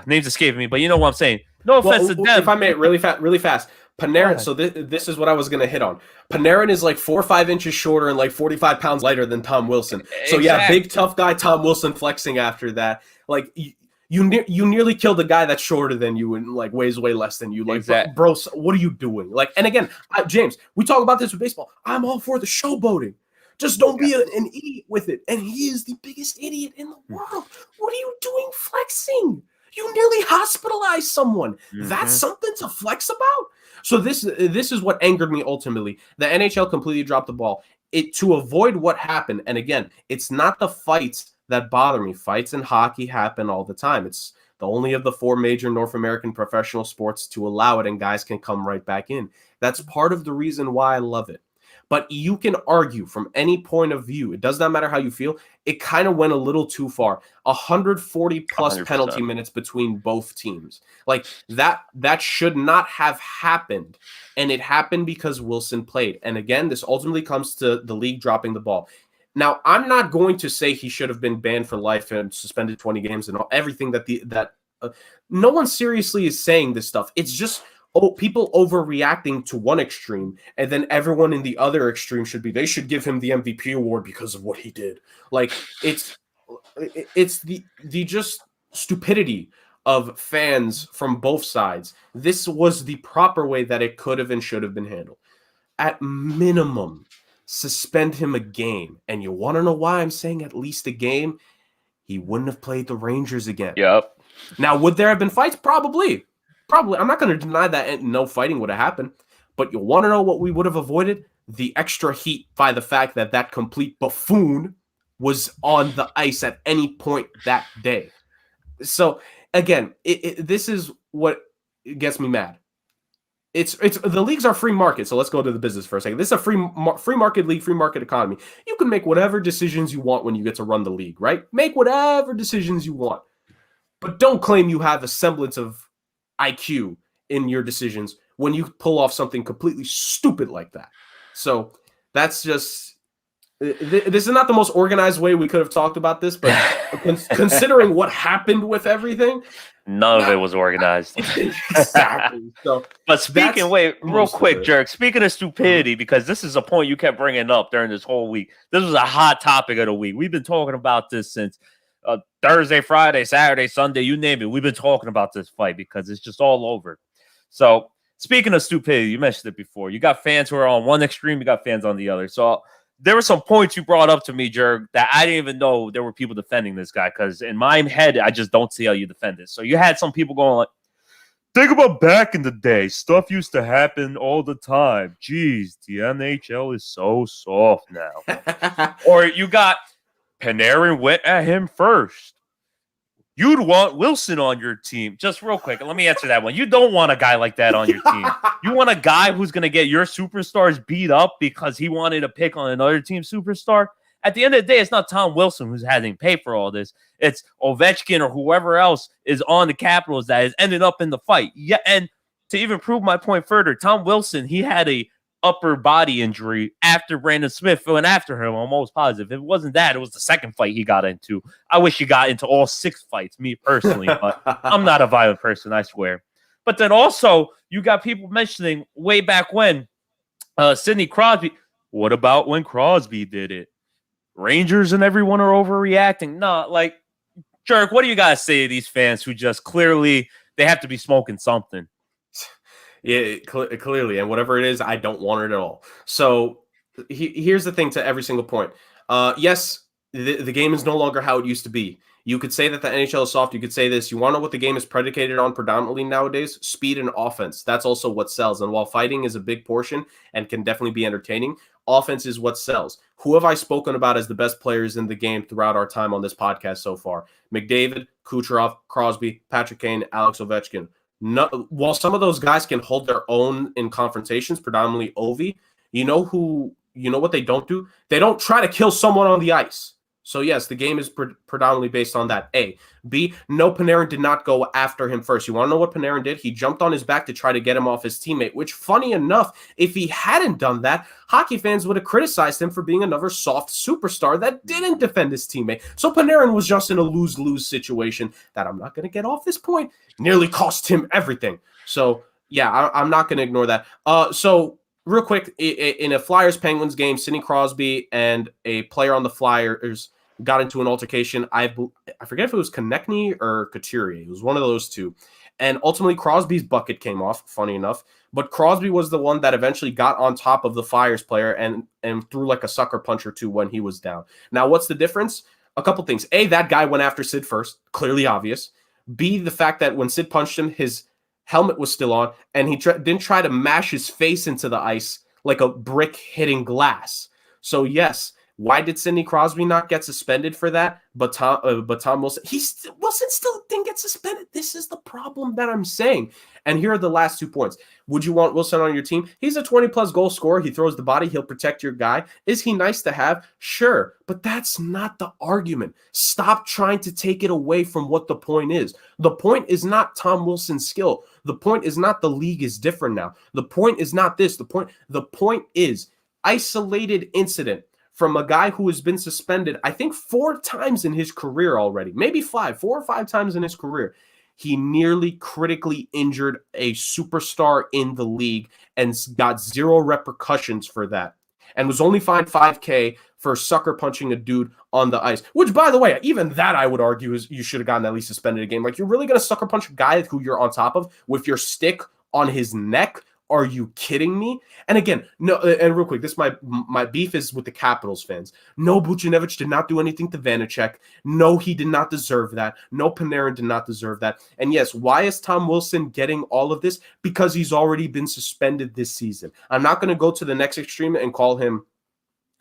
names escaping me, but you know what I'm saying. No offense to them. If I may, really fast. Panarin, so this is what I was going to hit on. Panarin is like 4 or 5 inches shorter and like 45 pounds lighter than Tom Wilson. So big tough guy Tom Wilson flexing after that. Like, you nearly killed a guy that's shorter than you and like weighs way less than you. Like, bro, what are you doing? Like, and again, James, we talk about this with baseball. I'm all for the showboating. Just don't be an idiot with it. And he is the biggest idiot in the world. What are you doing flexing? You nearly hospitalized someone. Mm-hmm. That's something to flex about. So this is what angered me ultimately. The NHL completely dropped the ball. To avoid what happened, and again, it's not the fights that bother me. Fights in hockey happen all the time. It's the only of the 4 major North American professional sports to allow it, and guys can come right back in. That's part of the reason why I love it. But you can argue from any point of view. It does not matter how you feel. It kind of went a little too far. 140 plus 100%. Penalty minutes between both teams. Like that should not have happened. And it happened because Wilson played. And again, this ultimately comes to the league dropping the ball. Now, I'm not going to say he should have been banned for life and suspended 20 games and everything that no one seriously is saying this stuff. It's just people overreacting to one extreme, and then everyone in the other extreme they should give him the MVP award because of what he did. Like, it's the just stupidity of fans from both sides. This was the proper way that it could have and should have been handled. At minimum, suspend him a game. And you want to know why I'm saying at least a game? He wouldn't have played the Rangers again. Yep. Now, would there have been fights? Probably. I'm not going to deny that no fighting would have happened, but you want to know what we would have avoided? The extra heat by the fact that complete buffoon was on the ice at any point that day. So again, this is what gets me mad. It's the leagues are free market. So let's go to the business for a second. This is a free market league, free market economy. You can make whatever decisions you want when you get to run the league, right? Make whatever decisions you want, but don't claim you have a semblance of IQ in your decisions when you pull off something completely stupid like that. So that's just. This is not the most organized way we could have talked about this, but considering what happened with everything, none of it was organized. Exactly. So, but real quick, Jurg, speaking of stupidity, because this is a point you kept bringing up during this whole week. This was a hot topic of the week. We've been talking about this since Thursday, Friday, Saturday, Sunday, you name it. We've been talking about this fight because it's just all over. So, speaking of stupidity, you mentioned it before. You got fans who are on one extreme, you got fans on the other. So, there were some points you brought up to me, Jurg, that I didn't even know there were people defending this guy, because in my head, I just don't see how you defend it. So you had some people going like, think about back in the day. Stuff used to happen all the time. Jeez, the NHL is so soft now. Or you got Panarin went at him first. You'd want Wilson on your team. Just real quick, let me answer that one. You don't want a guy like that on your team. You want a guy who's going to get your superstars beat up because he wanted to pick on another team's superstar. At the end of the day, it's not Tom Wilson who's having to pay for all this. It's Ovechkin or whoever else is on the Capitals that has ended up in the fight. Yeah, and to even prove my point further, Tom Wilson, he had a upper body injury after Brandon Smith went after him. I'm almost positive. If it wasn't that, it was the second fight he got into. I wish he got into all 6 fights, me personally, but I'm not a violent person, I swear. But then also, you got people mentioning way back when Sidney Crosby. What about when Crosby did it? Rangers and everyone are overreacting. No, like, Jurg, what do you guys say to these fans who just clearly they have to be smoking something? Yeah, clearly, and whatever it is, I don't want it at all. So here's the thing to every single point. Yes, the game is no longer how it used to be. You could say that the NHL is soft. You could say this. You want to know what the game is predicated on predominantly nowadays? Speed and offense. That's also what sells. And while fighting is a big portion and can definitely be entertaining, offense is what sells. Who have I spoken about as the best players in the game throughout our time on this podcast so far? McDavid, Kucherov, Crosby, Patrick Kane, Alex Ovechkin. No, while some of those guys can hold their own in confrontations, predominantly Ovi, you know what they don't do? They don't try to kill someone on the ice. So yes, the game is predominantly based on that. A. B. No, Panarin did not go after him first. You want to know what Panarin did? He jumped on his back to try to get him off his teammate, which, funny enough, if he hadn't done that, hockey fans would have criticized him for being another soft superstar that didn't defend his teammate. So Panarin was just in a lose-lose situation that, I'm not going to get off this point, nearly cost him everything. So yeah, I'm not going to ignore that. So real quick, in a Flyers-Penguins game, Sidney Crosby and a player on the Flyers got into an altercation. I forget if it was Konechny or Couturier. It was one of those two. And ultimately, Crosby's bucket came off, funny enough. But Crosby was the one that eventually got on top of the Flyers player and threw like a sucker punch or two when he was down. Now, what's the difference? A couple things. A, that guy went after Sid first. Clearly obvious. B, the fact that when Sid punched him, his helmet was still on, and he didn't try to mash his face into the ice like a brick hitting glass. So, yes, why did Sidney Crosby not get suspended for that? But Tom Wilson, Wilson still didn't get suspended. This is the problem that I'm saying. And here are the last 2 points. Would you want Wilson on your team? He's a 20-plus goal scorer. He throws the body. He'll protect your guy. Is he nice to have? Sure. But that's not the argument. Stop trying to take it away from what the point is. The point is not Tom Wilson's skill. The point is not the league is different now. The point is not this. The point is isolated incident from a guy who has been suspended, I think 4 times in his career already, maybe 4 or 5 times in his career. He nearly critically injured a superstar in the league and got 0 repercussions for that, and was only fined $5,000 for sucker punching a dude on the ice, which, by the way, even that I would argue is you should have gotten at least suspended a game. Like, you're really going to sucker punch a guy who you're on top of with your stick on his neck? Are you kidding me? And again, no. And real quick, this my beef is with the Capitals fans. No, Buchnevich did not do anything to Vanacek. No, he did not deserve that. No, Panarin did not deserve that. And yes, why is Tom Wilson getting all of this? Because he's already been suspended this season. I'm not going to go to the next extreme and call him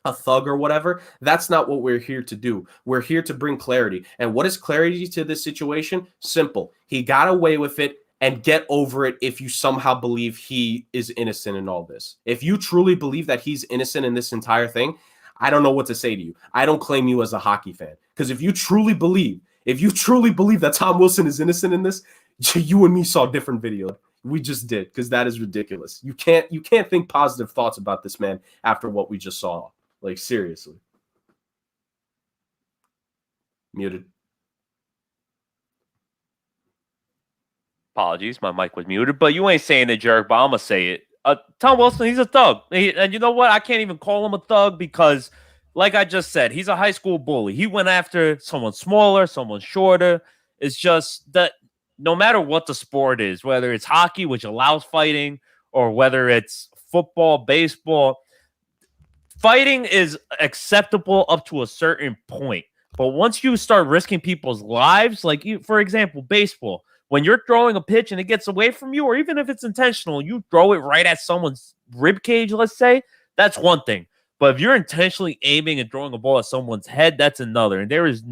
a thug or whatever. That's not what we're here to do. We're here to bring clarity. And what is clarity to this situation? Simple. He got away with it, and get over it if you somehow believe he is innocent in all this. If you truly believe that he's innocent in this entire thing, I don't know what to say to you. I don't claim you as a hockey fan. Because if you truly believe that Tom Wilson is innocent in this, you and me saw a different video. We just did, because that is ridiculous. You can't think positive thoughts about this man after what we just saw. Like, seriously. Muted. Apologies, my mic was muted, but you ain't saying it, Jerk, but I'm going to say it. Tom Wilson, he's a thug. And you know what? I can't even call him a thug because, like I just said, he's a high school bully. He went after someone smaller, someone shorter. It's just that no matter what the sport is, whether it's hockey, which allows fighting, or whether it's football, baseball, fighting is acceptable up to a certain point. But once you start risking people's lives, like, for example, baseball, when you're throwing a pitch and it gets away from you, or even if it's intentional, you throw it right at someone's rib cage, let's say, that's one thing. But if you're intentionally aiming and throwing a ball at someone's head, that's another. And there is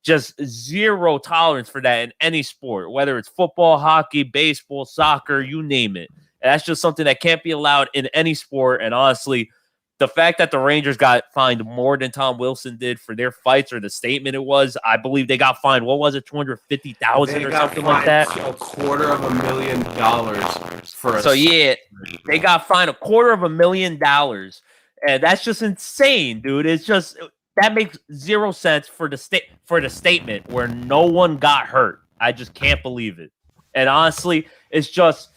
just zero tolerance for that in any sport, whether it's football, hockey, baseball, soccer, you name it. And that's just something that can't be allowed in any sport. And honestly, the fact that the Rangers got fined more than Tom Wilson did for their fights, or the statement it was, I believe they got fined, what was it, $250,000 or something like that? $250,000 for a... So, yeah, they got fined $250,000. And that's just insane, dude. It's just, that makes zero sense for the statement where no one got hurt. I just can't believe it. And honestly, it's just,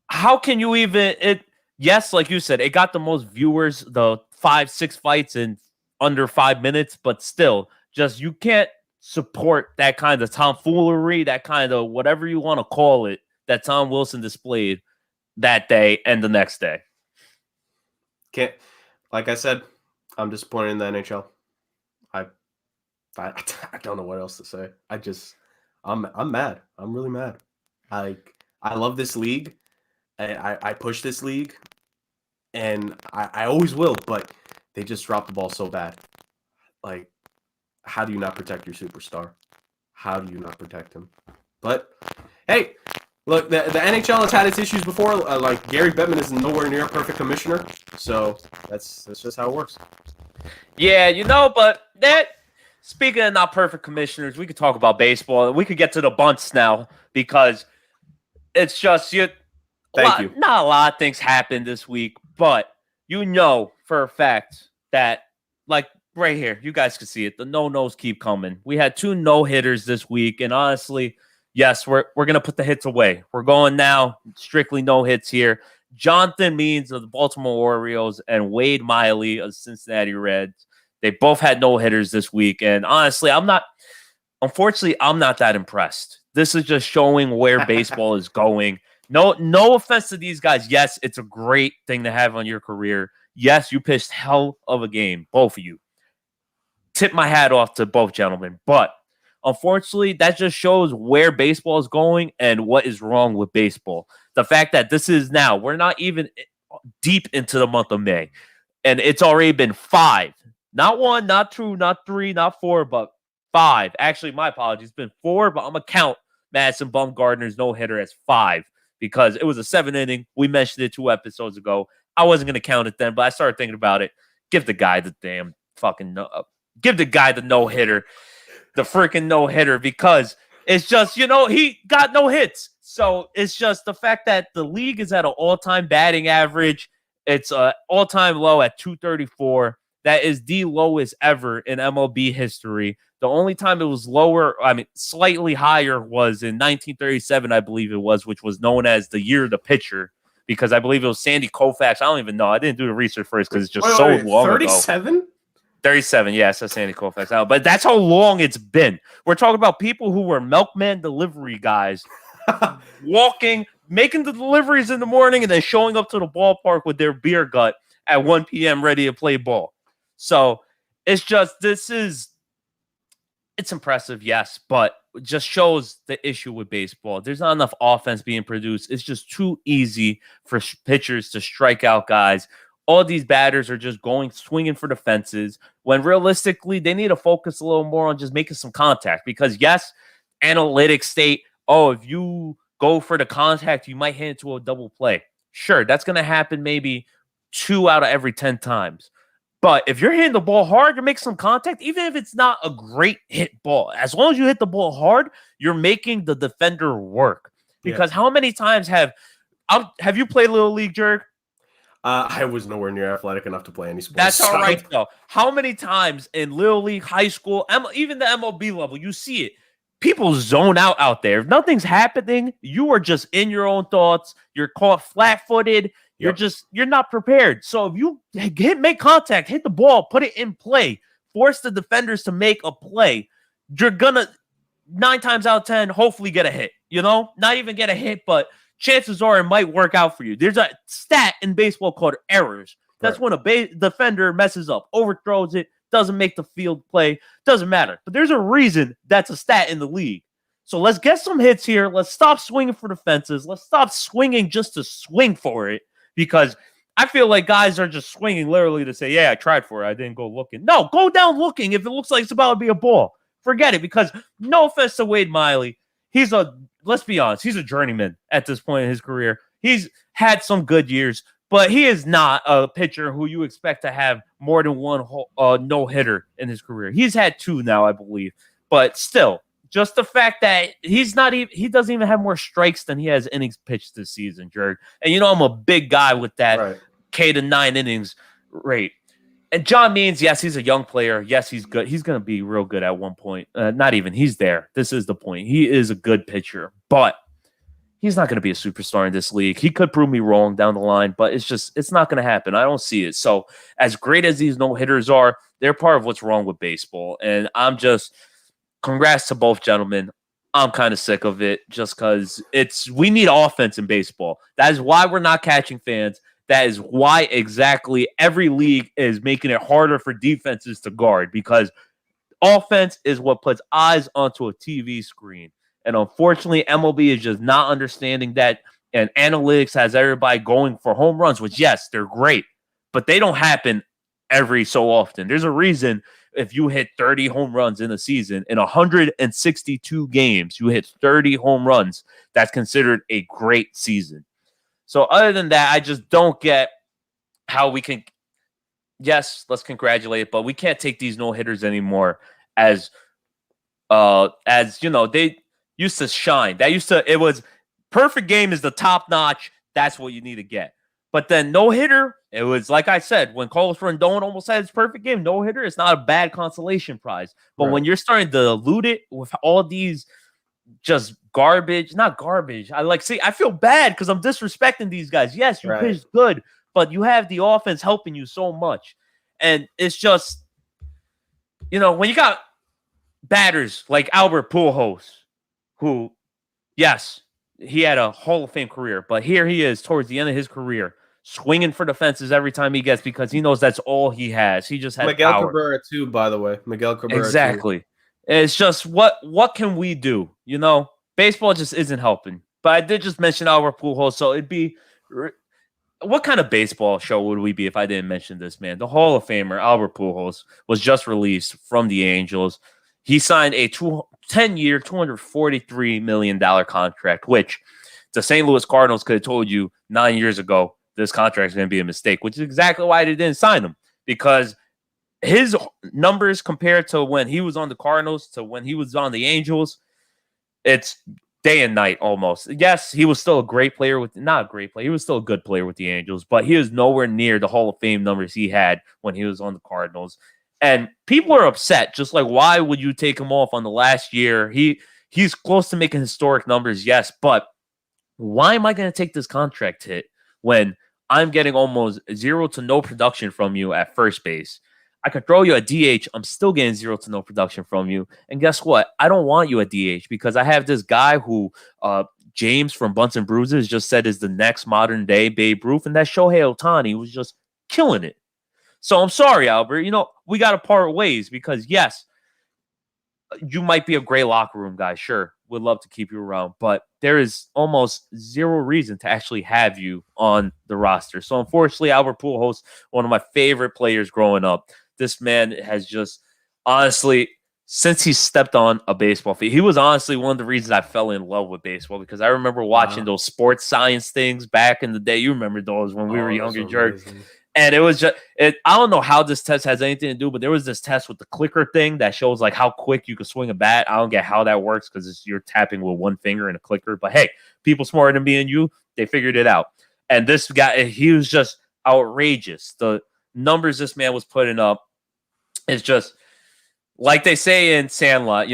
how can you even... Yes, like you said, it got the most viewers, the 5-6 fights in under 5 minutes, but still, just you can't support that kind of tomfoolery, that kind of whatever you want to call it, that Tom Wilson displayed that day and the next day. Like I said, I'm disappointed in the NHL. I don't know what else to say. I'm mad. I'm really mad. I love this league. I push this league, and I always will, but they just drop the ball so bad. Like, how do you not protect your superstar? How do you not protect him? But, hey, look, the NHL has had its issues before. Like, Gary Bettman is nowhere near a perfect commissioner, so that's just how it works. Yeah, but speaking of not perfect commissioners, we could talk about baseball. We could get to the bunts now, because it's just... Not a lot of things happened this week, but for a fact that, like, right here, you guys can see it. The no-nos keep coming. We had 2 no-hitters this week, and honestly, yes, we're going to put the hits away. We're going now strictly no-hits here. Jonathan Means of the Baltimore Orioles and Wade Miley of the Cincinnati Reds, they both had no-hitters this week, and honestly, unfortunately, I'm not that impressed. This is just showing where baseball is going. No offense to these guys. Yes, it's a great thing to have on your career. Yes, you pitched hell of a game, both of you. Tip my hat off to both gentlemen. But unfortunately, that just shows where baseball is going and what is wrong with baseball. The fact that this is now, we're not even deep into the month of May, and it's already been 5. Not 1, not 2, not 3, not 4, but 5. Actually, my apologies. It's been 4, but I'm going to count Madison Bumgarner's no-hitter as 5. Because it was a 7-inning. We mentioned it 2 episodes ago. I wasn't going to count it then, but I started thinking about it. Give the guy the damn fucking give the guy the no-hitter. The freaking no-hitter, because it's just, he got no hits. So it's just the fact that the league is at an all-time batting average. It's an all-time low at 234. That is the lowest ever in MLB history. The only time it was slightly higher was in 1937, I believe it was, which was known as the year of the pitcher, because I believe it was Sandy Koufax. I don't even know. I didn't do the research first because it's just long 37? ago. 37, yeah, so Sandy Koufax. But that's how long it's been. We're talking about people who were milkman delivery guys, walking, making the deliveries in the morning, and then showing up to the ballpark with their beer gut at 1 p.m. ready to play ball. So it's just, it's impressive, yes, but it just shows the issue with baseball. There's not enough offense being produced. It's just too easy for pitchers to strike out guys all these batters are just swinging for the fences when realistically they need to focus a little more on just making some contact because, yes, analytics state, oh, if you go for the contact, you might hit into a double play. Sure, that's going to happen maybe 2 out of every 10 times. But if you're hitting the ball hard, you're making some contact, even if it's not a great hit ball. As long as you hit the ball hard, you're making the defender work. Because how many times have you played Little League, Jurg? I was nowhere near athletic enough to play any sports. That's all right, though. How many times in Little League, high school, even the MLB level, you see it? People zone out there. If nothing's happening, you are just in your own thoughts. You're caught flat-footed. You're not prepared. So if you make contact, hit the ball, put it in play, force the defenders to make a play, you're gonna 9 times out of 10 hopefully get a hit. Not even get a hit, but chances are it might work out for you. There's a stat in baseball called errors. That's when a defender messes up, overthrows it, doesn't make the field play, doesn't matter. But there's a reason that's a stat in the league. So let's get some hits here. Let's stop swinging for the fences. Let's stop swinging just to swing for it because I feel like guys are just swinging literally to say, yeah, I tried for it. I didn't go looking. No, go down looking if it looks like it's about to be a ball. Forget it because no offense to Wade Miley. Let's be honest, he's a journeyman at this point in his career. He's had some good years, but he is not a pitcher who you expect to have more than one no-hitter in his career. He's had 2 now, I believe. But still, just the fact that he doesn't even have more strikes than he has innings pitched this season, Jurg. And I'm a big guy with that K to 9 innings rate. And John Means, yes, he's a young player. Yes, he's good. He's going to be real good at one point. Not even. He's there. This is the point. He is a good pitcher, but he's not going to be a superstar in this league. He could prove me wrong down the line, but it's not going to happen. I don't see it. So as great as these no-hitters are, they're part of what's wrong with baseball. And congrats to both gentlemen. I'm kind of sick of it just because we need offense in baseball. That is why we're not catching fans. That is why exactly every league is making it harder for defenses to guard because offense is what puts eyes onto a TV screen. And unfortunately, MLB is just not understanding that. And analytics has everybody going for home runs, which, yes, they're great, but they don't happen every so often. There's a reason if you hit 30 home runs in a season, in 162 games, you hit 30 home runs, that's considered a great season. So other than that, I just don't get how we can, yes, let's congratulate, but we can't take these no-hitters anymore as they used to shine. It was perfect game is the top notch. That's what you need to get. But then no-hitter, it was like I said, when Carlos Rendon almost had his perfect game, no-hitter, it's not a bad consolation prize. But when you're starting to dilute it with all these just not garbage. I feel bad because I'm disrespecting these guys. Yes, you pitched good, but you have the offense helping you so much. And it's just, when you got batters like Albert Pujols, who, yes, he had a Hall of Fame career, but here he is towards the end of his career, swinging for the fences every time he gets because he knows that's all he has. He just has Miguel power. Cabrera too, by the way. Miguel Cabrera exactly. Too. It's just what can we do? Baseball just isn't helping. But I did just mention Albert Pujols, so it'd be what kind of baseball show would we be if I didn't mention this man? The Hall of Famer Albert Pujols was just released from the Angels. He signed a 10-year, $243 million contract, which the St. Louis Cardinals could have told you 9 years ago this contract is going to be a mistake, which is exactly why they didn't sign him, because his numbers compared to when he was on the Cardinals to when he was on the Angels, it's day and night almost. Yes, he was still a great player not a great player. He was still a good player with the Angels, but he is nowhere near the Hall of Fame numbers he had when he was on the Cardinals. And people are upset, just like, why would you take him off on the last year? He's close to making historic numbers, yes, but why am I going to take this contract hit when I'm getting almost 0 to no production from you at first base? I could throw you a DH. I'm still getting 0 to no production from you. And guess what? I don't want you at DH because I have this guy who James from Bunts and Bruises just said is the next modern day Babe Ruth, and that's Shohei Ohtani, was just killing it. So I'm sorry, Albert. We got to part ways because, yes, you might be a great locker room guy. Sure, would love to keep you around, but there is almost zero reason to actually have you on the roster. So unfortunately, Albert Pujols, one of my favorite players growing up, this man has just honestly, since he stepped on a baseball field, he was honestly one of the reasons I fell in love with baseball, because I remember watching those sports science things back in the day. You remember those when we were younger, Jurg. And it was just, I don't know how this test has anything to do, but there was this test with the clicker thing that shows like how quick you can swing a bat. I don't get how that works because you're tapping with one finger and a clicker. But hey, people smarter than me and you, they figured it out. And this guy, he was just outrageous. The numbers this man was putting up is just, like they say in Sandlot,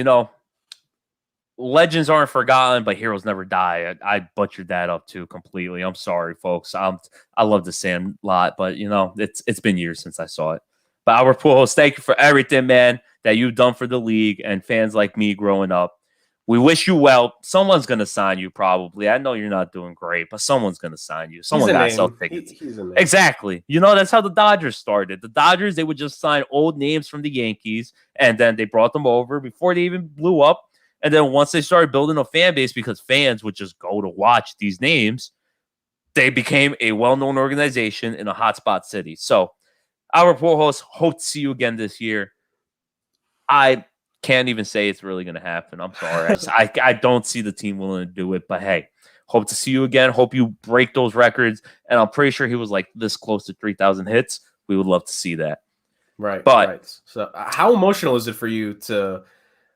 legends aren't forgotten, but heroes never die. I butchered that up too completely. I'm sorry, folks. I love the Sandlot, but it's been years since I saw it. But Albert Pujols, thank you for everything, man, that you've done for the league and fans like me growing up. We wish you well. Someone's gonna sign you, probably. I know you're not doing great, but someone's gonna sign you. Someone got to sell tickets. He's a name. Exactly. That's how the Dodgers started. The Dodgers, they would just sign old names from the Yankees, and then they brought them over before they even blew up. And then once they started building a fan base, because fans would just go to watch these names, they became a well-known organization in a hotspot city. So, Albert Pujols, hope to see you again this year. I can't even say it's really going to happen. I'm sorry. I don't see the team willing to do it. But, hey, hope to see you again. Hope you break those records. And I'm pretty sure he was like this close to 3,000 hits. We would love to see that. Right. But, right. So how emotional is it for you to,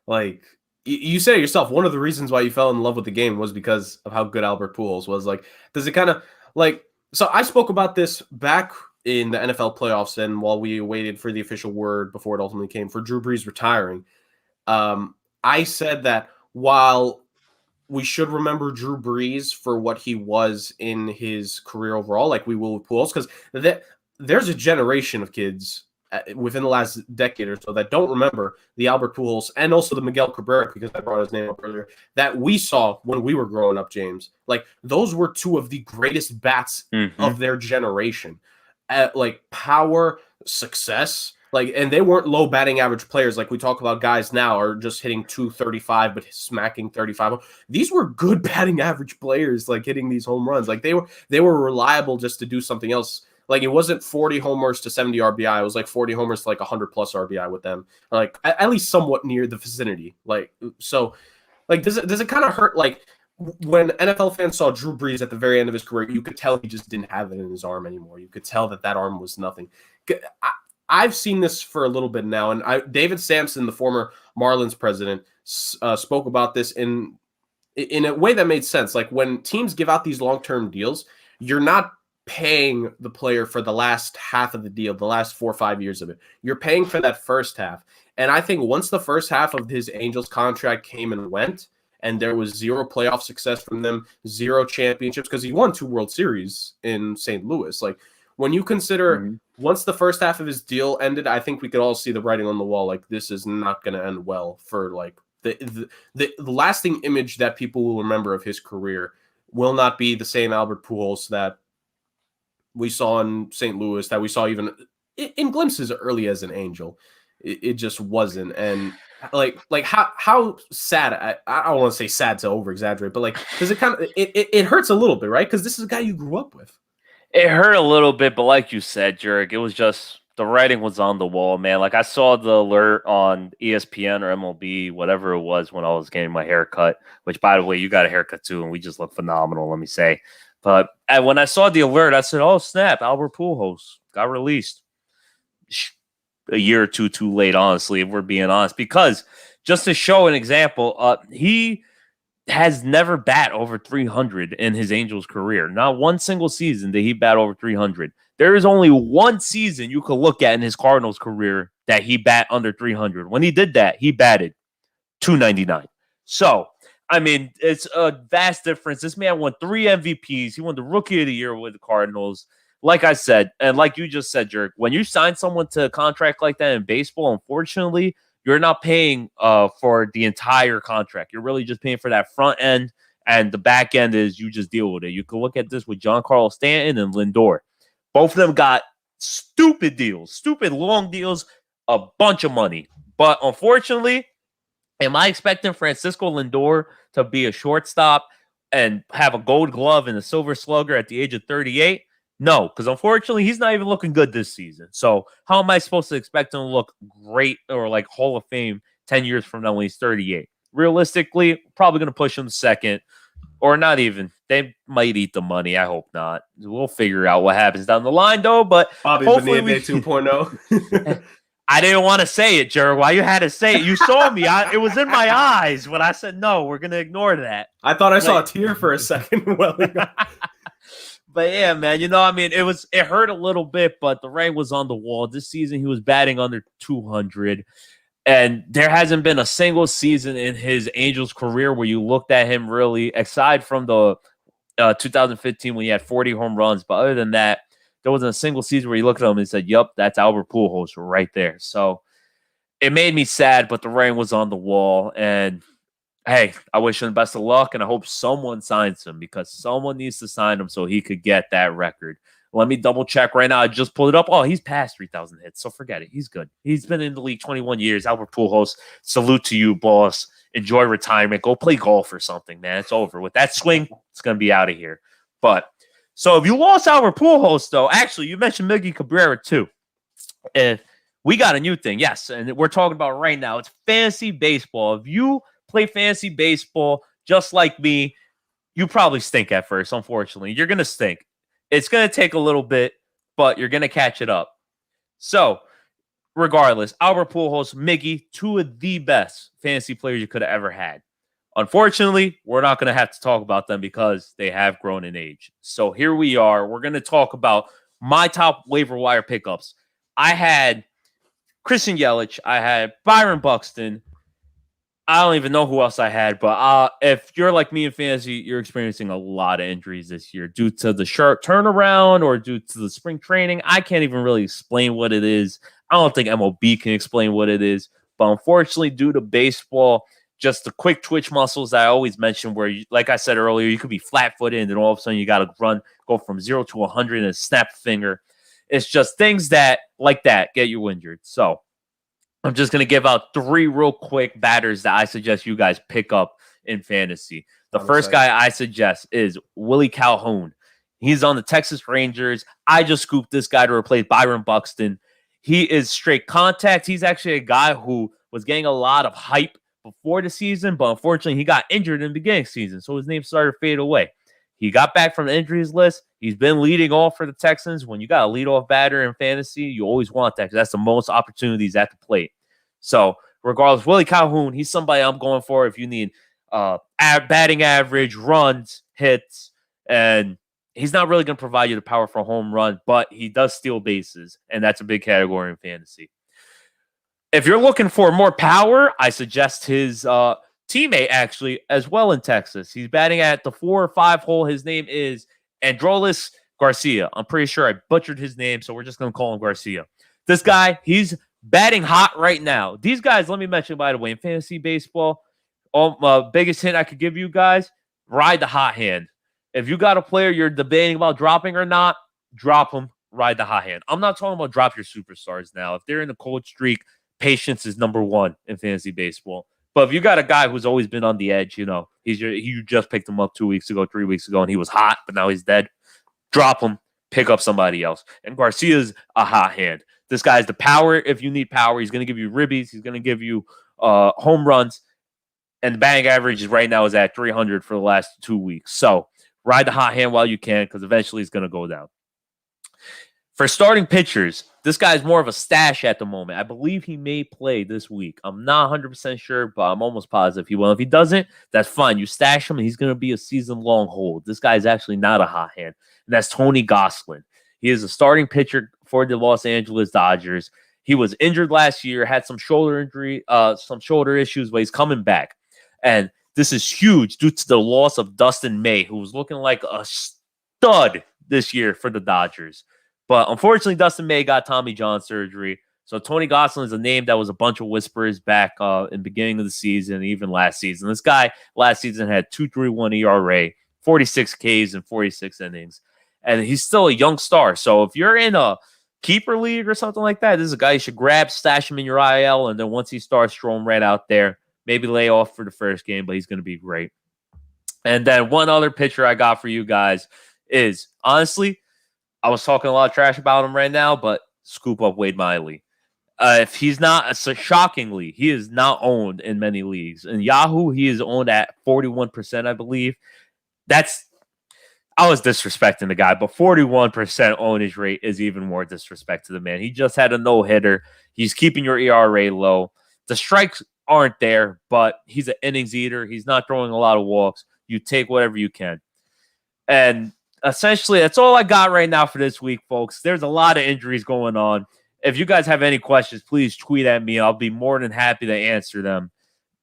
like, you said it yourself, one of the reasons why you fell in love with the game was because of how good Albert Pujols was. Like, does it kind of, like, so I spoke about this back in the NFL playoffs and while we waited for the official word before it ultimately came for Drew Brees retiring. I said that while we should remember Drew Brees for what he was in his career overall, like we will with Pujols, because there's a generation of kids within the last decade or so that don't remember the Albert Pujols and also the Miguel Cabrera, because I brought his name up earlier, that we saw when we were growing up, James. Like, those were two of the greatest bats of their generation. Like, power, success, like, and they weren't low batting average players like we talk about. Guys now are just hitting 235 but smacking 35. These were good batting average players, like hitting these home runs. Like, they were reliable just to do something else. Like, it wasn't 40 homers to 70 RBI. It was like 40 homers to like 100 plus RBI with them. Like, at least somewhat near the vicinity. Like, so, like, does it kind of hurt? Like, when NFL fans saw Drew Brees at the very end of his career, you could tell he just didn't have it in his arm anymore. You could tell that arm was nothing. I've seen this for a little bit now, and David Sampson, the former Marlins president, spoke about this in a way that made sense. Like, when teams give out these long-term deals, you're not paying the player for the last half of the deal, the last 4 or 5 years of it. You're paying for that first half. And I think once the first half of his Angels contract came and went, and there was zero playoff success from them, zero championships, because he won 2 World Series in St. Louis. Like, when you consider once the first half of his deal ended, I think we could all see the writing on the wall. Like, this is not going to end well for like the lasting image that people will remember of his career will not be the same Albert Pujols that we saw in St. Louis, that we saw even in glimpses early as an Angel. It just wasn't. And like how sad, I don't want to say sad to over exaggerate, but like, does it kind of, it hurts a little bit, right? Because this is a guy you grew up with. It hurt a little bit, but like you said, Jurg, it was just the writing was on the wall, man. Like, I saw the alert on ESPN or MLB, whatever it was, when I was getting my haircut, which, by the way, you got a haircut too, and we just look phenomenal, let me say. But when I saw the alert, I said, oh, snap, Albert Pujols got released. A year or two too late, honestly, if we're being honest. Because, just to show an example, he has never bat over 300 in his Angels career. Not one single season did he bat over 300. There is only one season you could look at in his Cardinals career that he bat under 300. When he did that, he batted 299. So, I mean, it's a vast difference. This man won 3 MVPs. He won the Rookie of the Year with the Cardinals. Like I said, and like you just said, Jurg, when you sign someone to a contract like that in baseball, unfortunately, you're not paying for the entire contract. You're really just paying for that front end, and the back end is you just deal with it. You can look at this with Giancarlo Stanton and Lindor. Both of them got stupid deals, stupid long deals, a bunch of money. But unfortunately, Am I expecting Francisco Lindor to be a shortstop and have a gold glove and a silver slugger at the age of 38? No, because unfortunately, he's not even looking good this season. So how am I supposed to expect him to look great or like Hall of Fame 10 years from now when he's 38? Realistically, probably going to push him second or not even. They might eat the money. I hope not. We'll figure out what happens down the line, though. But Bobby hopefully Bonilla 2.0. I didn't want to say it, Jurg. Why you had to say it? You saw me. It was in my eyes when I said, no, we're going to ignore that. I thought I saw a tear for a second. But yeah, man, it hurt a little bit, but the writing was on the wall. This season, he was batting under 200. And there hasn't been a single season in his Angels career where you looked at him really, aside from the 2015 when he had 40 home runs. But other than that, there wasn't a single season where you looked at him and said, yup, that's Albert Pujols right there. So it made me sad, but the writing was on the wall. And hey, I wish him the best of luck, and I hope someone signs him because someone needs to sign him so he could get that record. Let me double check right now. I just pulled it up. Oh, he's past 3,000 hits, so forget it. He's good. He's been in the league 21 years. Albert Pujols, salute to you, boss. Enjoy retirement. Go play golf or something, man. It's over. With that swing, it's going to be out of here. But so if you lost Albert Pujols, though, actually, you mentioned Miggy Cabrera, too. And we got a new thing, yes, and we're talking about right now. It's fantasy baseball. If you play fantasy baseball just like me, you probably stink at first, unfortunately. You're going to stink. It's going to take a little bit, but you're going to catch it up. So, regardless, Albert Pujols, Miggy, two of the best fantasy players you could have ever had. Unfortunately, we're not going to have to talk about them because they have grown in age. So, here we are. We're going to talk about my top waiver wire pickups. I had Christian Yelich. I had Byron Buxton. I don't even know who else I had, but if you're like me in fantasy, you're experiencing a lot of injuries this year due to the sharp turnaround or due to the spring training. I can't even really explain what it is. I don't think MLB can explain what it is, but unfortunately, due to baseball, just the quick twitch muscles that I always mention where, like I said earlier, you could be flat-footed and then all of a sudden you got to go from 0 to 100 and snap a finger. It's just things that, like that, get you injured. So, I'm just going to give out 3 real quick batters that I suggest you guys pick up in fantasy. The first guy I suggest is Willie Calhoun. He's on the Texas Rangers. I just scooped this guy to replace Byron Buxton. He is straight contact. He's actually a guy who was getting a lot of hype before the season, but unfortunately he got injured in the beginning of the season, so his name started to fade away. He got back from the injuries list. He's been leading off for the Texans. When you got a leadoff batter in fantasy, you always want that because that's the most opportunities at the plate. So, regardless, Willie Calhoun, he's somebody I'm going for if you need batting average, runs, hits, and he's not really going to provide you the power for a home run, but he does steal bases, and that's a big category in fantasy. If you're looking for more power, I suggest his teammate, actually, as well in Texas. He's batting at the 4 or 5 hole. His name is Androlis Garcia. I'm pretty sure I butchered his name, so we're just going to call him Garcia. This guy, he's batting hot right now. These guys, let me mention, by the way, in fantasy baseball, biggest hint I could give you guys, ride the hot hand. If you got a player you're debating about dropping or not, drop them, ride the hot hand. I'm not talking about drop your superstars now. If they're in a cold streak, patience is number 1 in fantasy baseball. But if you got a guy who's always been on the edge, you just picked him up 2 weeks ago, 3 weeks ago, and he was hot, but now he's dead, drop him, pick up somebody else. And Garcia's a hot hand. This guy's the power. If you need power, he's going to give you ribbies. He's going to give you home runs. And the batting average right now is at 300 for the last 2 weeks. So ride the hot hand while you can because eventually it's going to go down. For starting pitchers, this guy's more of a stash at the moment. I believe he may play this week. I'm not 100% sure, but I'm almost positive he will. If he doesn't, that's fine. You stash him, and he's going to be a season-long hold. This guy's actually not a hot hand, and that's Tony Gosselin. He is a starting pitcher for the Los Angeles Dodgers. He was injured last year, had some shoulder injury, some shoulder issues, but he's coming back. And this is huge due to the loss of Dustin May, who was looking like a stud this year for the Dodgers. But unfortunately, Dustin May got Tommy John surgery. So Tony Gosselin is a name that was a bunch of whispers back in the beginning of the season, even last season. This guy last season had 2.31 ERA, 46 Ks in 46 innings. And he's still a young star. So if you're in a keeper league or something like that, this is a guy you should grab, stash him in your IL, and then once he starts, throw him right out there. maybe lay off for the first game, but he's going to be great. And then one other pitcher I got for you guys is, honestly, I was talking a lot of trash about him right now, but scoop up Wade Miley. If he's not, so shockingly, he is not owned in many leagues. In Yahoo, he is owned at 41%, I believe. I was disrespecting the guy, but 41% ownage rate is even more disrespect to the man. He just had a no-hitter. He's keeping your ERA low. The strikes aren't there, but he's an innings eater. He's not throwing a lot of walks. You take whatever you can. And essentially, that's all I got right now for this week, folks. There's a lot of injuries going on. If you guys have any questions, please tweet at me. I'll be more than happy to answer them.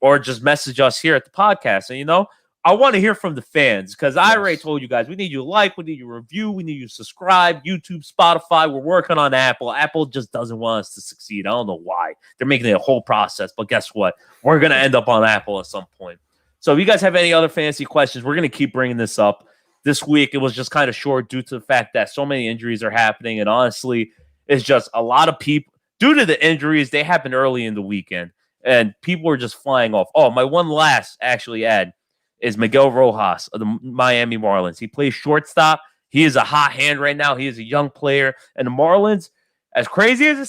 Or just message us here at the podcast. And, I want to hear from the fans because I already told you guys, we need you to like, we need you to review, we need you to subscribe, YouTube, Spotify. We're working on Apple. Apple just doesn't want us to succeed. I don't know why. They're making it a whole process. But guess what? We're going to end up on Apple at some point. So if you guys have any other fantasy questions, we're going to keep bringing this up. This week, it was just kind of short due to the fact that so many injuries are happening. And honestly, it's just a lot of people, due to the injuries, they happened early in the weekend. And people are just flying off. Oh, my one last actually ad is Miguel Rojas of the Miami Marlins. He plays shortstop. He is a hot hand right now. He is a young player. And the Marlins, as crazy as it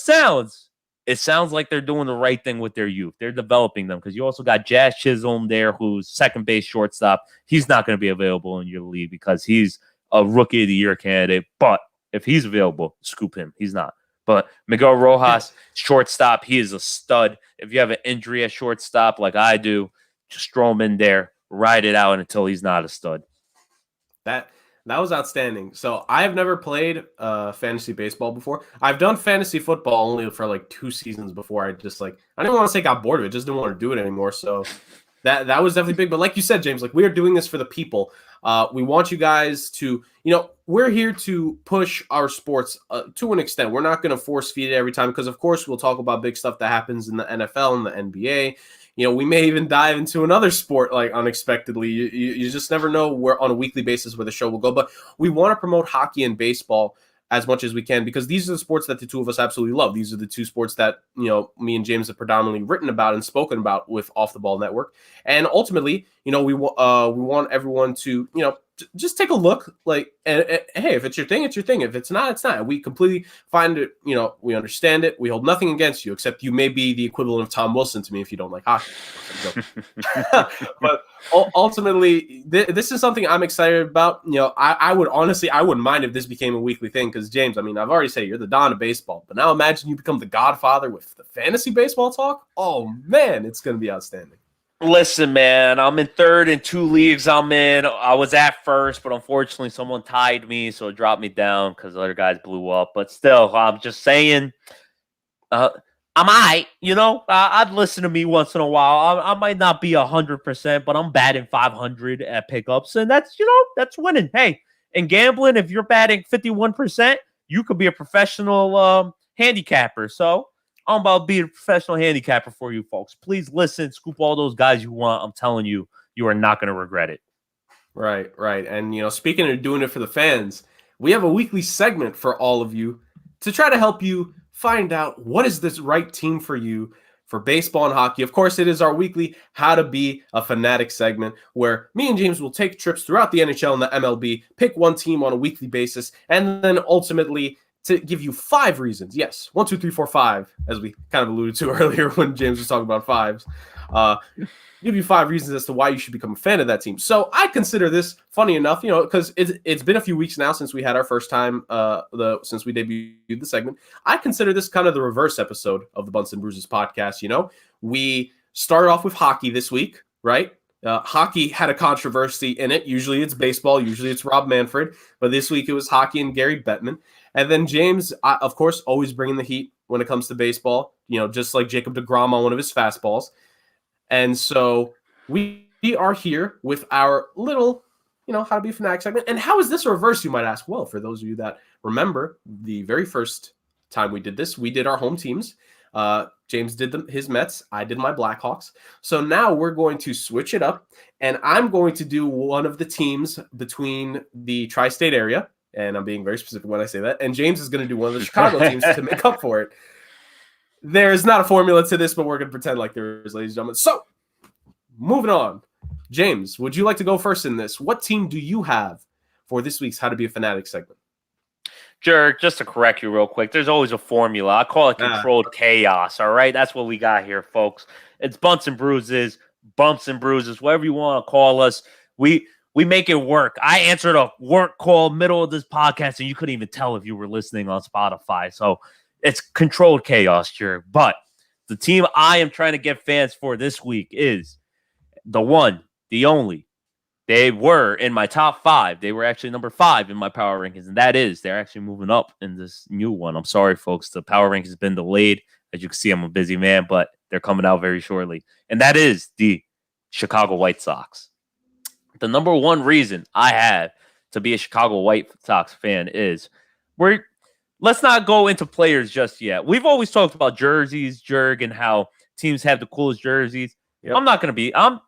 sounds like they're doing the right thing with their youth. They're developing them because you also got Jazz Chisholm there, who's second base shortstop. He's not going to be available in your league because he's a rookie of the year candidate. But if he's available, scoop him. He's not. But Miguel Rojas, shortstop, he is a stud. If you have an injury at shortstop like I do, just throw him in there, ride it out until he's not a stud. That was outstanding. So I have never played fantasy baseball before. I've done fantasy football only for like 2 seasons before. I didn't want to say got bored of it, just didn't want to do it anymore. So that was definitely big. But like you said, James, like we are doing this for the people. We want you guys to, we're here to push our sports to an extent. We're not going to force feed it every time because, of course, we'll talk about big stuff that happens in the NFL and the NBA. We may even dive into another sport like unexpectedly. You just never know where on a weekly basis where the show will go. But we want to promote hockey and baseball as much as we can because these are the sports that the two of us absolutely love. These are the 2 sports that, me and James have predominantly written about and spoken about with Off the Ball Network. And ultimately, we want everyone to, just take a look and hey, if it's your thing, it's your thing. If it's not, it's not. We completely find it, we understand it. We hold nothing against you, except you may be the equivalent of Tom Wilson to me if you don't like hockey. But ultimately, this is something I'm excited about. I wouldn't mind if this became a weekly thing because, James, I've already said you're the Don of baseball, but now imagine you become the Godfather with the fantasy baseball talk. Oh, man, it's going to be outstanding. Listen, man, I'm in 3rd in 2 leagues I'm in. I was at first, but unfortunately someone tied me, so it dropped me down because other guys blew up. But still, I'm just saying, I'm all right, I'd listen to me once in a while. I might not be 100%, but I'm batting 500 at pickups, and that's winning. Hey, in gambling, if you're batting 51%, you could be a professional handicapper. So I'm about to be a professional handicapper for you folks. Please listen, scoop all those guys you want. I'm telling you, you are not going to regret it. Right. And, speaking of doing it for the fans, we have a weekly segment for all of you to try to help you find out what is this right team for you for baseball and hockey. Of course, it is our weekly How to Be a Fanatic segment where me and James will take trips throughout the NHL and the MLB, pick one team on a weekly basis, and then ultimately to give you 5 reasons. Yes, 1, 2, 3, 4, 5, as we kind of alluded to earlier when James was talking about 5s. Give you 5 reasons as to why you should become a fan of that team. So I consider this funny enough, because it's been a few weeks now since we had our first time, since we debuted the segment. I consider this kind of the reverse episode of the Bunts and Bruises podcast. We started off with hockey this week, right? Hockey had a controversy in it. Usually it's baseball. Usually it's Rob Manfred. But this week it was hockey and Gary Bettman. And then James, of course, always bringing the heat when it comes to baseball, just like Jacob deGrom on one of his fastballs. And so we are here with our little, How to Be a Fanatic segment. And how is this a reverse, you might ask? Well, for those of you that remember the very first time we did this, we did our home teams. James did his Mets. I did my Blackhawks. So now we're going to switch it up, and I'm going to do one of the teams between the tri-state area, and I'm being very specific when I say that, and James is going to do one of the Chicago teams to make up for it. There's not a formula to this, but we're going to pretend like there is, ladies and gentlemen. So moving on. James, would you like to go first in this? What team do you have for this week's How to Be a Fanatic segment? Sure, just to correct you real quick, there's always a formula. I call it controlled chaos, all right? That's what we got here, folks. It's Bunts and Bruises, Bumps and Bruises, whatever you want to call us. We make it work. I answered a work call middle of this podcast, and you couldn't even tell if you were listening on Spotify. So it's controlled chaos, sure. But the team I am trying to get fans for this week is the one, the only. They were in my top 5. They were actually number 5 in my power rankings, and that is they're actually moving up in this new one. I'm sorry, folks. The power rankings has been delayed. As you can see, I'm a busy man, but they're coming out very shortly. And that is the Chicago White Sox. The number one reason I have to be a Chicago White Sox fan is let's not go into players just yet. We've always talked about jerseys, Jurg, and how teams have the coolest jerseys. Yep. I'm not going to be. I'm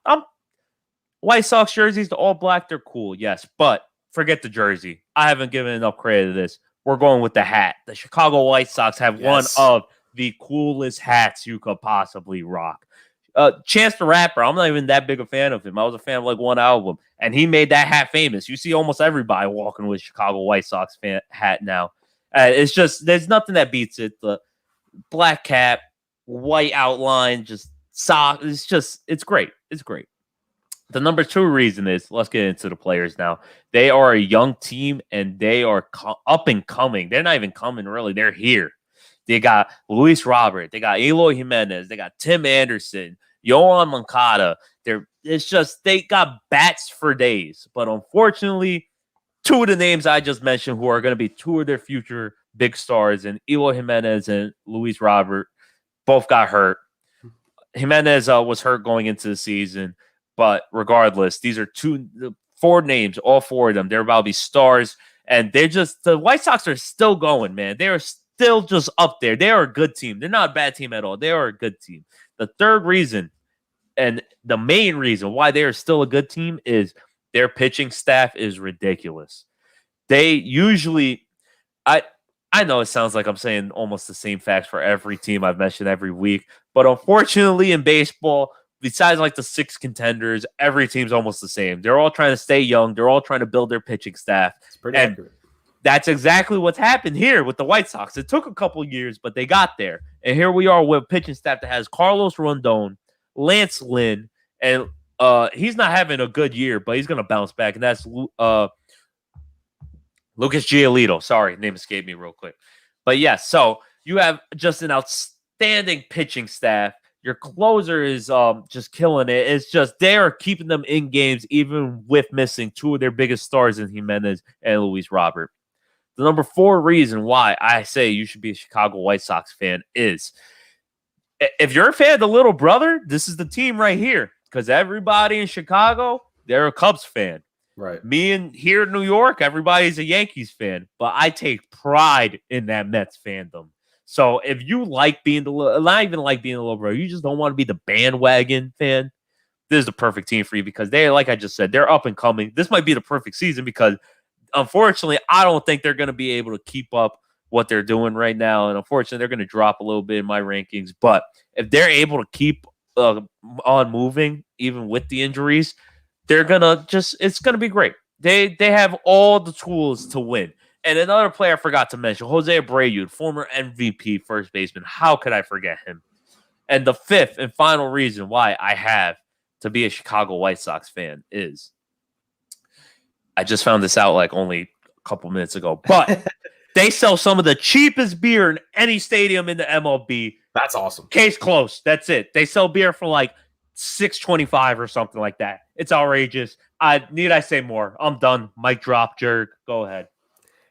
White Sox jerseys, the all black, they're cool, yes. But forget the jersey. I haven't given enough credit to this. We're going with the hat. The Chicago White Sox have one of the coolest hats you could possibly rock. Chance the Rapper, I'm not even that big a fan of him. I was a fan of like one album, and he made that hat famous. You see almost everybody walking with Chicago White Sox hat now. It's just, there's nothing that beats it. The black cap, white outline, just sock. It's great. It's great. The number 2 reason is, let's get into the players now. They are a young team, and they are up and coming. They're not even coming, really. They're here. They got Luis Robert. They got Eloy Jimenez. They got Tim Anderson, Yohan Moncada. They got bats for days. But unfortunately, 2 of the names I just mentioned who are going to be 2 of their future big stars, and Eloy Jimenez and Luis Robert, both got hurt. Jimenez was hurt going into the season. But regardless, these are 4 names, all 4 of them. They're about to be stars. And the White Sox are still going, man. They are still just up there. They are a good team. They're not a bad team at all. They are a good team. The third reason, and the main reason why they are still a good team, is their pitching staff is ridiculous. They usually, I know it sounds like I'm saying almost the same facts for every team I've mentioned every week. But unfortunately in baseball, besides like the 6 contenders, every team's almost the same. They're all trying to stay young. They're all trying to build their pitching staff. It's pretty accurate. That's exactly what's happened here with the White Sox. It took a couple years, but they got there. And here we are with a pitching staff that has Carlos Rondon, Lance Lynn, and he's not having a good year, but he's going to bounce back. And that's Lucas Giolito. Sorry, name escaped me real quick. But yes, so you have just an outstanding pitching staff. Your closer is just killing it. It's just they are keeping them in games, even with missing 2 of their biggest stars in Jimenez and Luis Robert. The number 4 reason why I say you should be a Chicago White Sox fan is, if you're a fan of the little brother, this is the team right here. Because everybody in Chicago, they're a Cubs fan. Right. Me and here in New York, everybody's a Yankees fan. But I take pride in that Mets fandom. So if you like being not even like being a little brother, you just don't want to be the bandwagon fan, this is the perfect team for you, because they, like I just said, they're up and coming. This might be the perfect season because, unfortunately, I don't think they're going to be able to keep up what they're doing right now. And unfortunately, they're going to drop a little bit in my rankings. But if they're able to keep on moving, even with the injuries, they're going to it's going to be great. They have all the tools to win. And another player I forgot to mention, Jose Abreu, former MVP first baseman. How could I forget him? And the 5th and final reason why I have to be a Chicago White Sox fan is, I just found this out like only a couple minutes ago, but they sell some of the cheapest beer in any stadium in the MLB. That's awesome. Case closed. That's it. They sell beer for like $6.25 or something like that. It's outrageous. Need I say more? I'm done. Mic drop, Jurg. Go ahead.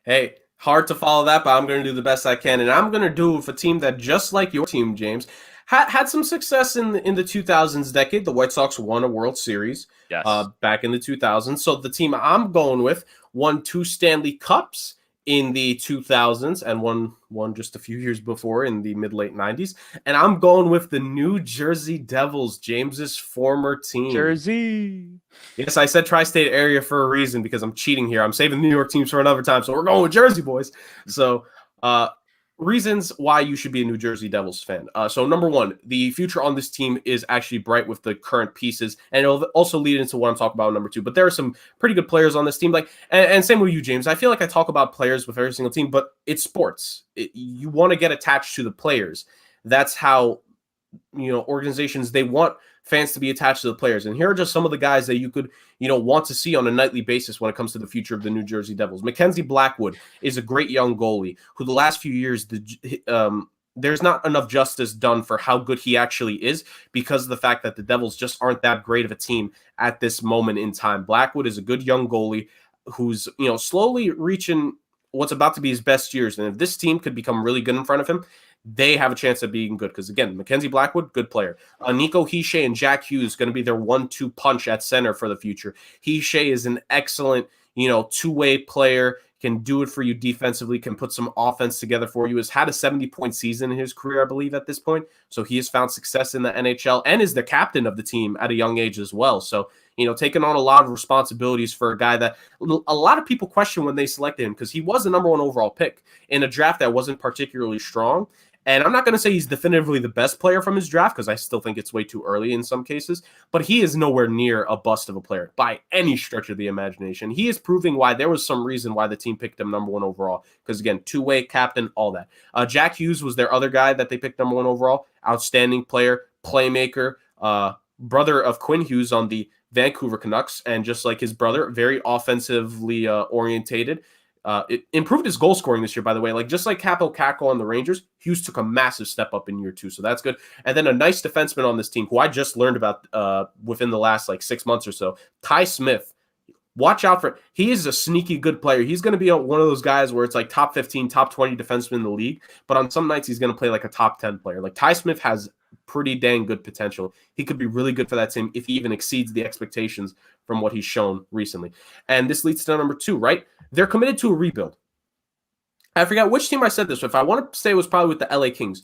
Hey, hard to follow that, but I'm going to do the best I can. And I'm going to do it with a team that, just like your team, James, had some success in the 2000s decade. The White Sox won a World Series back in the 2000s. So the team I'm going with won 2 Stanley Cups in the 2000s and won just a few years before in the mid-late 90s. And I'm going with the New Jersey Devils, James's former team. Jersey. Yes, I said tri-state area for a reason because I'm cheating here. I'm saving New York teams for another time. So we're going with Jersey, boys. So reasons why you should be a New Jersey Devils fan. So number one, the future on this team is actually bright with the current pieces, and it'll also lead into what I'm talking about number two. But there are some pretty good players on this team. And same with you, James. I feel like I talk about players with every single team, but it's sports. You want to get attached to the players. That's how, organizations, they want fans to be attached to the players. And here are just some of the guys that you could, want to see on a nightly basis when it comes to the future of the New Jersey Devils. Mackenzie Blackwood is a great young goalie who the last few years, there's not enough justice done for how good he actually is because of the fact that the Devils just aren't that great of a team at this moment in time. Blackwood is a good young goalie who's, slowly reaching what's about to be his best years. And if this team could become really good in front of him, they have a chance of being good because, again, Mackenzie Blackwood, good player. Nico Hischier and Jack Hughes going to be their 1-2 punch at center for the future. Hischier is an excellent, two-way player, can do it for you defensively, can put some offense together for you, has had a 70-point season in his career, I believe, at this point. So he has found success in the NHL and is the captain of the team at a young age as well. So, taking on a lot of responsibilities for a guy that a lot of people question when they selected him because he was the number one overall pick in a draft that wasn't particularly strong. And I'm not going to say he's definitively the best player from his draft because I still think it's way too early in some cases, but he is nowhere near a bust of a player by any stretch of the imagination. He is proving why there was some reason why the team picked him number one overall because, again, two-way captain, all that. Jack Hughes was their other guy that they picked number one overall. Outstanding player, playmaker, brother of Quinn Hughes on the Vancouver Canucks, and just like his brother, very offensively orientated. It improved his goal scoring this year, by the way. Just like Capo Caco on the Rangers, Hughes took a massive step up in year two, so that's good. And then a nice defenseman on this team who I just learned about within the last 6 months or so, Ty Smith. Watch out for – he is a sneaky good player. He's going to be one of those guys where it's top 15, top 20 defenseman in the league, but on some nights he's going to play a top 10 player. Ty Smith has pretty dang good potential. He could be really good for that team if he even exceeds the expectations from what he's shown recently. And this leads to number two, right? They're committed to a rebuild. I forgot which team I said this with. I want to say it was probably with the LA Kings.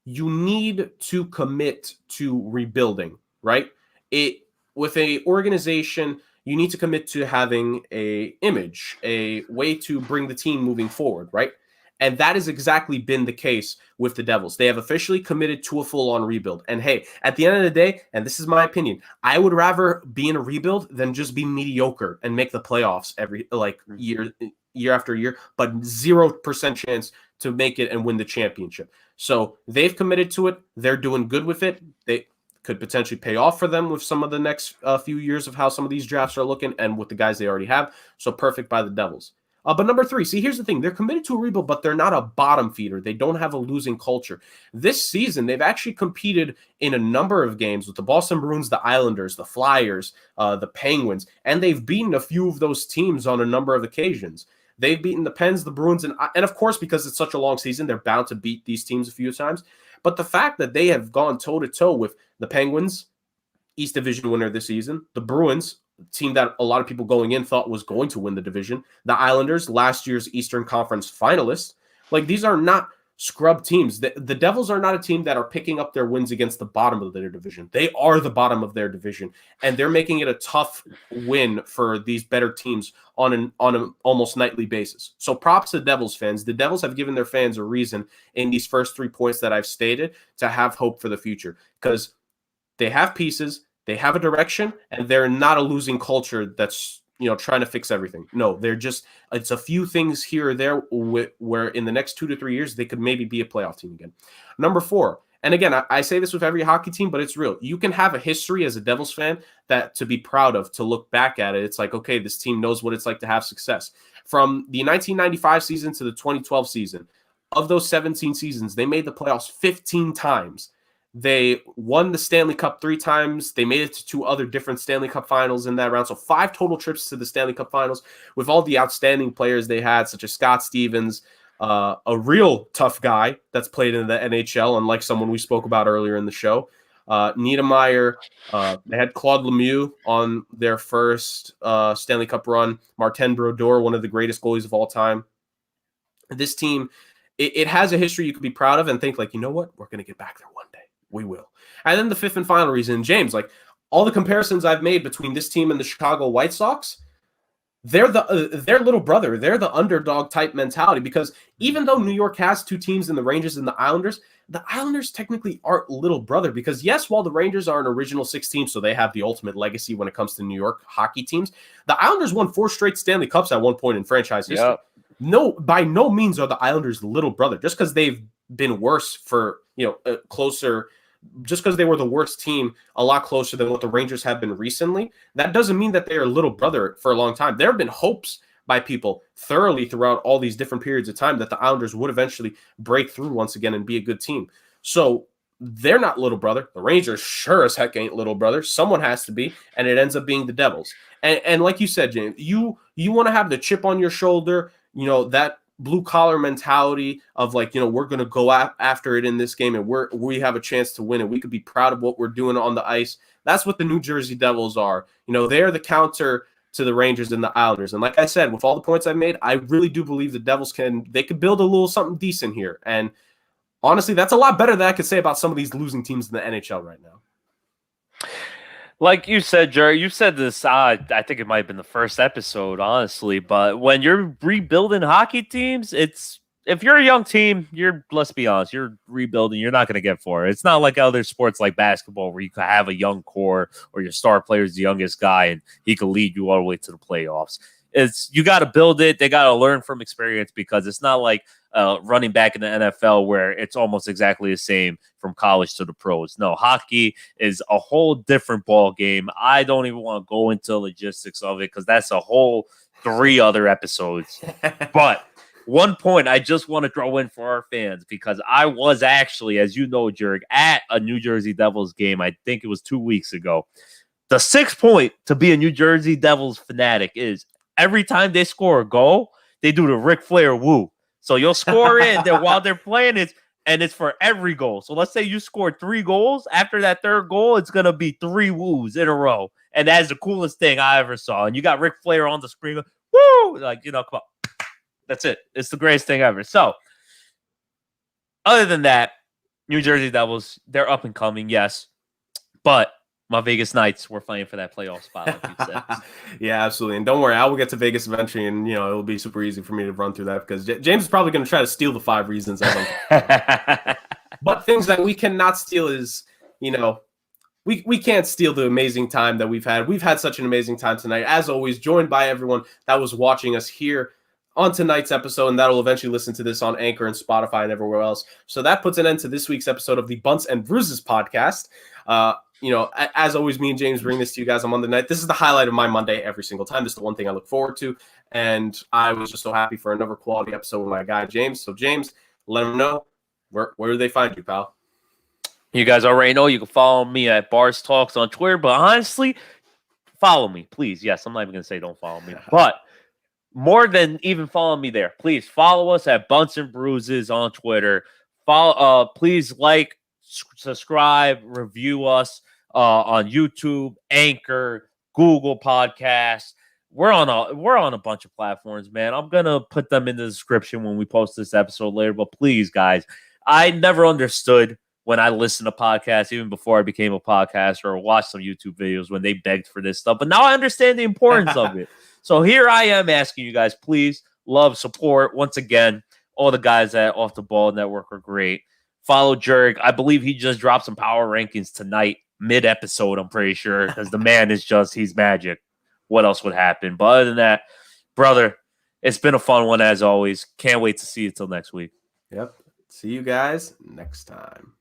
You need to commit to rebuilding, right? With a organization, you need to commit to having a image, a way to bring the team moving forward, right? And that has exactly been the case with the Devils. They have officially committed to a full-on rebuild. And hey, at the end of the day, and this is my opinion, I would rather be in a rebuild than just be mediocre and make the playoffs every year after year, but 0% chance to make it and win the championship. So they've committed to it. They're doing good with it. They could potentially pay off for them with some of the next few years of how some of these drafts are looking and with the guys they already have. So perfect by the Devils. But number three, see, here's the thing. They're committed to a rebuild, but they're not a bottom feeder. They don't have a losing culture. This season, they've actually competed in a number of games with the Boston Bruins, the Islanders, the Flyers, the Penguins, and they've beaten a few of those teams on a number of occasions. They've beaten the Pens, the Bruins, and of course, because it's such a long season, they're bound to beat these teams a few times. But the fact that they have gone toe-to-toe with the Penguins, East Division winner this season, the Bruins, team that a lot of people going in thought was going to win the division, the Islanders, last year's Eastern Conference finalists, these are not scrub teams. The Devils are not a team that are picking up their wins against the bottom of their division. They are the bottom of their division, and they're making it a tough win for these better teams on an almost nightly basis. So props to Devils fans. The Devils have given their fans a reason in these first 3 points that I've stated to have hope for the future because they have pieces, they have a direction, and they're not a losing culture that's trying to fix everything. No, they're just, it's a few things here or there where in the next 2 to 3 years, they could maybe be a playoff team again. Number four, and again, I say this with every hockey team, but it's real. You can have a history as a Devils fan that to be proud of, to look back at it. It's okay, this team knows what it's like to have success. From the 1995 season to the 2012 season, of those 17 seasons, they made the playoffs 15 times. They won the Stanley Cup 3 times. They made it to 2 other different Stanley Cup finals in that round. So 5 total trips to the Stanley Cup finals with all the outstanding players they had, such as Scott Stevens, a real tough guy that's played in the NHL, unlike someone we spoke about earlier in the show. Niedermeyer, they had Claude Lemieux on their first Stanley Cup run. Martin Brodeur, one of the greatest goalies of all time. This team, it has a history you could be proud of and think you know what? We're going to get back there one day. We will. And then the fifth and final reason, James, all the comparisons I've made between this team and the Chicago White Sox, they're their little brother. They're the underdog type mentality, because even though New York has two teams in the Rangers and the Islanders technically aren't little brother, because yes, while the Rangers are an original six team, so they have the ultimate legacy when it comes to New York hockey teams, the Islanders won 4 straight Stanley Cups at one point in franchise history. Yep. No, by no means are the Islanders little brother. Just because they've been worse for, closer, just because they were the worst team a lot closer than what the Rangers have been recently, that doesn't mean that they are little brother for a long time. There have been hopes by people thoroughly throughout all these different periods of time that the Islanders would eventually break through once again and be a good team. So they're not little brother. The Rangers sure as heck ain't little brother. Someone has to be, and it ends up being the Devils. And like you said, James, you want to have the chip on your shoulder, that blue collar mentality of we're going to go after it in this game, and we have a chance to win, and we could be proud of what we're doing on the ice. That's what the New Jersey Devils are. They're the counter to the Rangers and the Islanders. And like I said, with all the points I made, I really do believe the Devils could build a little something decent here. And honestly, that's a lot better than I could say about some of these losing teams in the NHL right now. Like you said, Jerry, you said this, I think it might have been the first episode, honestly, but when you're rebuilding hockey teams, if you're a young team, let's be honest, you're rebuilding, you're not going to get far. It's not like other sports like basketball where you can have a young core or your star player is the youngest guy and he can lead you all the way to the playoffs. You got to build it. They got to learn from experience, because it's not like running back in the NFL where it's almost exactly the same from college to the pros. No, hockey is a whole different ball game. I don't even want to go into logistics of it because that's a whole 3 other episodes. But one point I just want to throw in for our fans, because I was actually, as you know, Jurg, at a New Jersey Devils game. I think it was 2 weeks ago. The 6th point to be a New Jersey Devils fanatic is every time they score a goal, they do the Ric Flair woo. So you'll score in there while they're playing it, and it's for every goal. So let's say you scored 3 goals. After that 3rd goal, it's going to be 3 woos in a row. And that's the coolest thing I ever saw. And you got Ric Flair on the screen. Woo! Come on. That's it. It's the greatest thing ever. So other than that, New Jersey Devils, they're up and coming, yes. But my Vegas Knights were fighting for that playoff spot, like you said. Yeah, absolutely. And don't worry, I will get to Vegas eventually, and it'll be super easy for me to run through that, because James is probably going to try to steal the 5 reasons. But things that we cannot steal is, we can't steal the amazing time that we've had. We've had such an amazing time tonight, as always, joined by everyone that was watching us here on tonight's episode, and that'll eventually listen to this on Anchor and Spotify and everywhere else. So that puts an end to this week's episode of the Bunts and Bruises podcast. As always, me and James bring this to you guys on Monday night. This is the highlight of my Monday every single time. This is the one thing I look forward to, and I was just so happy for another quality episode with my guy, James. So, James, let them know, where do they find you, pal? You guys already know you can follow me at Bars Talks on Twitter, but honestly, follow me, please. Yes, I'm not even going to say don't follow me, but more than even follow me there, please follow us at Bunts and Bruises on Twitter. Please subscribe, review us on YouTube, Anchor, Google Podcasts. We're on a bunch of platforms, man. I'm gonna put them in the description when we post this episode later. But please, guys, I never understood when I listened to podcasts, even before I became a podcaster, or watched some YouTube videos when they begged for this stuff. But now I understand the importance of it. So here I am asking you guys, please, love, support. Once again, all the guys at Off the Ball Network are great. Follow Jurg. I believe he just dropped some power rankings tonight, mid-episode, I'm pretty sure, because the man is he's magic. What else would happen? But other than that, brother, it's been a fun one as always. Can't wait to see you till next week. Yep. See you guys next time.